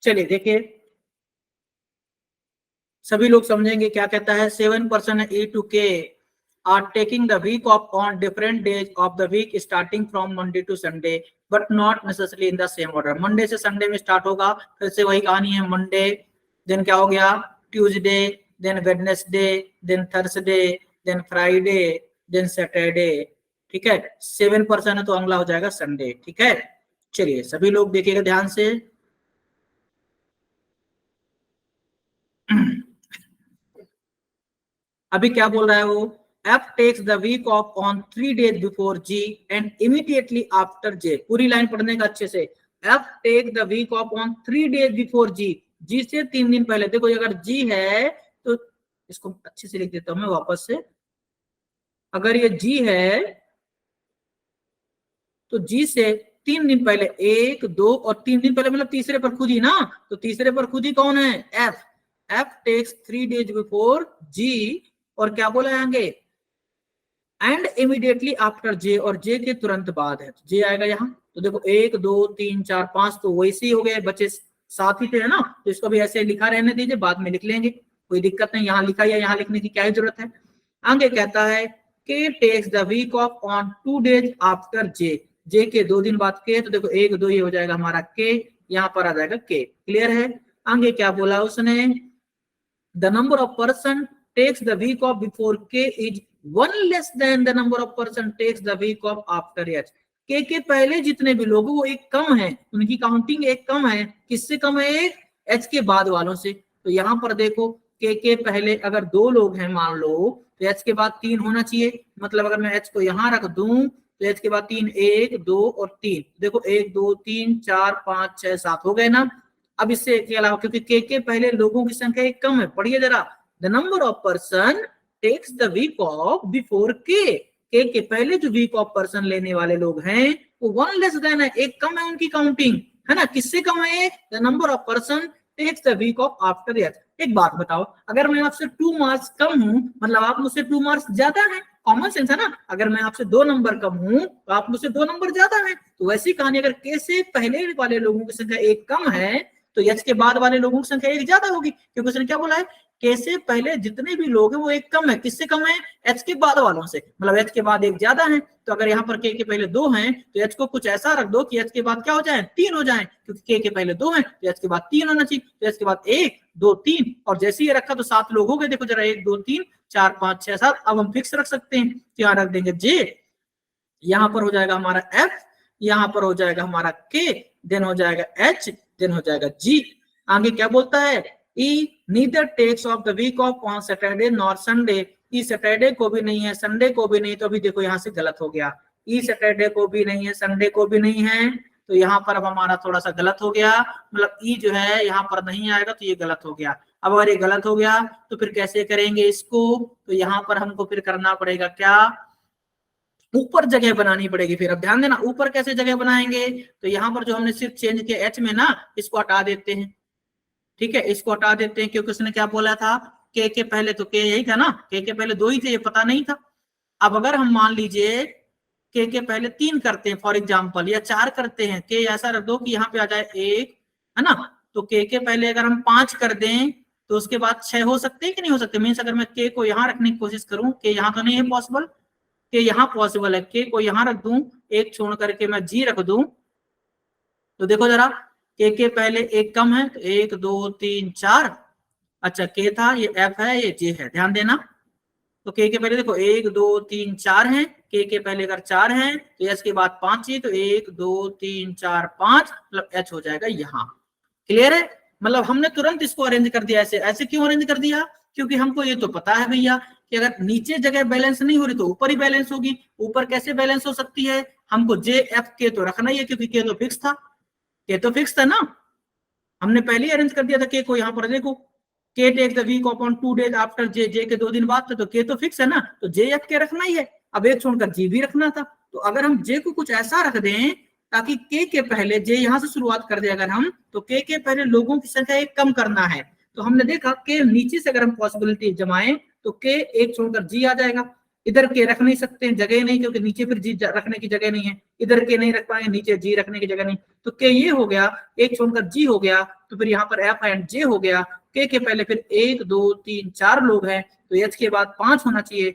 चलिए देखिए, सभी लोग समझेंगे क्या कहता है, 7% A to K are taking the week off on different days of the week starting from Monday to Sunday but not necessarily in the same order. Monday से संडे में स्टार्ट होगा, फिर से वही कहानी है, मंडे, देन क्या हो गया, Tuesday, then Wednesday, then Thursday, then Friday, then Saturday. ठीक है, 7% है तो अगला हो जाएगा संडे। ठीक है, चलिए सभी लोग देखिएगा ध्यान से। अभी क्या बोल रहा है वो, F takes the week off on 3 days before G and immediately after J। पूरी लाइन पढ़ने का अच्छे से, F takes the week off on 3 days before G, G से 3 दिन पहले। देखो अगर G है तो इसको अच्छे से लिख देता हूं मैं वापस से, अगर ये G है तो G से 3 दिन पहले, 1 2 और 3 दिन पहले मतलब तीसरे पर खुदी ना, तो तीसरे पर खुदी कौन है, F. F takes 3 days before G, और क्या बोला आगे, एंड इमीडिएटली आफ्टर जे, और जे के तुरंत बाद है, जे आएगा यहाँ। तो देखो 1 2 3 4 5 तो वैसे ही हो गए, बच्चे साथ ही थे ना, तो इसको भी ऐसे लिखा रहने दीजिए, बाद में लिख लेंगे, कोई दिक्कत नहीं, यहाँ लिखा या यहाँ लिखने की क्या जरूरत है। आगे कहता है के takes the week off on 2 days after J, J के 2 दिन बाद के, तो देखो 1 2 ये हो जाएगा हमारा के, यहाँ पर आ जाएगा के। क्लियर है। आगे क्या बोला उसने, the number of person takes the week off before K is 1 less than the number of person takes the week off after H. K पहले जितने भी लोग वो एक कम है, उनकी काउंटिंग एक कम है, किससे कम है, एक एच के बाद वालों से। तो यहाँ पर देखो के पहले अगर 2 लोग हैं मान लो, तो एच के बाद 3 होना चाहिए, मतलब अगर मैं एच को यहाँ रख दूं तो एच के बाद 3, 1 2 और 3, देखो 1 2 3 4 5 6 7 हो गए ना। अब इससे के अलावा क्योंकि के पहले लोगों की संख्या एक कम है, पढ़िए जरा, the number of person takes the week off before के पहले जो वीक ऑफ पर्सन लेने वाले लोग हैं वो 1 लेस देन है, एक कम है उनकी काउंटिंग, है ना, किससे कम है, the number of person takes the week off after H. एक बात बताओ, अगर मैं आपसे 2 मार्क्स कम हूं, मतलब आप मुझसे 2 मार्क्स ज्यादा हैं, कॉमन सेंस है ना, अगर मैं आपसे 2 नंबर कम हूं तो आप मुझसे 2 नंबर ज्यादा हैं। तो वैसी कहानी, अगर के से पहले वाले लोगों की संख्या एक कम है तो एच के बाद वाले लोगों की संख्या एक ज्यादा होगी, क्योंकि उसने क्या बोला है, के से पहले जितने भी लोग हैं वो एक कम है, किससे कम है, एच के बाद वालों से, मतलब एच के बाद एक ज्यादा है। तो अगर यहाँ पर के पहले 2 हैं तो एच को कुछ ऐसा रख दो कि एच के बाद क्या हो जाए, 3 हो जाए, क्योंकि के पहले 2 हैं तो एच के बाद 3 होना चाहिए, तो एच के बाद 1 2 3, और जैसे ही रखा तो 7 लोग हो गए, देखो जरा 1 2 3 4 5 6 7। अब हम फिक्स रख सकते हैं, क्या रख देंगे, जे, यहाँ पर हो जाएगा हमारा एफ, यहाँ पर हो जाएगा हमारा के, देन हो जाएगा एच, देन हो जाएगा जी। आगे क्या बोलता है, E neither takes off the week off on Saturday nor Sunday, E Saturday को भी नहीं है, संडे को भी नहीं, तो अभी देखो यहाँ से गलत हो गया, ई सैटरडे को भी नहीं है, संडे को भी नहीं है, तो यहाँ पर अब हमारा थोड़ा सा गलत हो गया, मतलब ई जो है यहाँ पर नहीं आएगा तो ये गलत हो गया। अब अगर ये गलत हो गया तो फिर कैसे करेंगे इसको, तो यहाँ पर हमको फिर करना पड़ेगा क्या, ऊपर जगह बनानी पड़ेगी। फिर अब ध्यान देना, ऊपर कैसे जगह बनाएंगे, तो यहाँ पर जो हमने सिर्फ चेंज किया एच में ना, इसको हटा देते हैं, ठीक है, इसको हटा देते हैं, क्योंकि उसने क्या बोला था, के पहले तो के यही था ना, के पहले 2 ही थे, ये पता नहीं था। अब अगर हम मान लीजिए के पहले 3 करते हैं फॉर एग्जाम्पल, या 4 करते हैं, के ऐसा रख दो कि यहाँ पे आ जाए 1, है ना, तो के पहले अगर हम 5 कर दें तो उसके बाद 6 हो सकते हैं कि नहीं हो सकते, मीन्स अगर मैं के को यहाँ रखने की कोशिश करूं, के यहाँ तो नहीं है पॉसिबल, के यहाँ पॉसिबल है, के को यहाँ रख दूं, 1 छोड़ करके मैं जी रख दूं, तो देखो जरा के पहले एक कम है, तो 1 2 3 4, अच्छा के था, ये एफ है, ये जे है, ध्यान देना। तो के पहले देखो 1 2 3 4 हैं, के पहले अगर 4 हैं तो एच के बाद 5 चाहिए, तो 1 2 3 4 5, मतलब एच हो जाएगा यहाँ। क्लियर है, मतलब हमने तुरंत इसको अरेंज कर दिया, ऐसे ऐसे क्यों अरेंज कर दिया, क्योंकि हमको ये तो पता है भैया कि अगर नीचे जगह बैलेंस नहीं हो रही तो ऊपर ही बैलेंस होगी। ऊपर कैसे बैलेंस हो सकती है, हमको जे एफ के तो रखना ही है, क्योंकि के तो फिक्स था, के तो फिक्स था ना, हमने पहले ही अरेंज कर दिया था के को। यहाँ पर देखो के takes the week upon 2 days after J, J के 2 दिन बाद था, तो के तो फिक्स है ना, तो जे एफ के रखना ही है। अब एक छोड़कर जी भी रखना था, तो अगर हम जे को कुछ ऐसा रख दें ताकि के पहले, जे यहाँ से शुरुआत कर दे अगर हम, तो के पहले लोगों की संख्या एक कम करना है, तो हमने देखा के नीचे से अगर हम पॉसिबिलिटी जमाएं तो के एक छोड़कर जी आ जाएगा। इधर के रख नहीं सकते हैं, जगह नहीं, क्योंकि नीचे फिर जी रखने की जगह नहीं है, इधर के नहीं रख पाएंगे, नीचे जी रखने की जगह नहीं, तो के ये हो गया, एक छोड़कर जी हो गया, तो फिर यहाँ पर एफ एंड जे हो गया। के पहले फिर 1 2 3 4 लोग हैं, तो एच के बाद 5 होना चाहिए,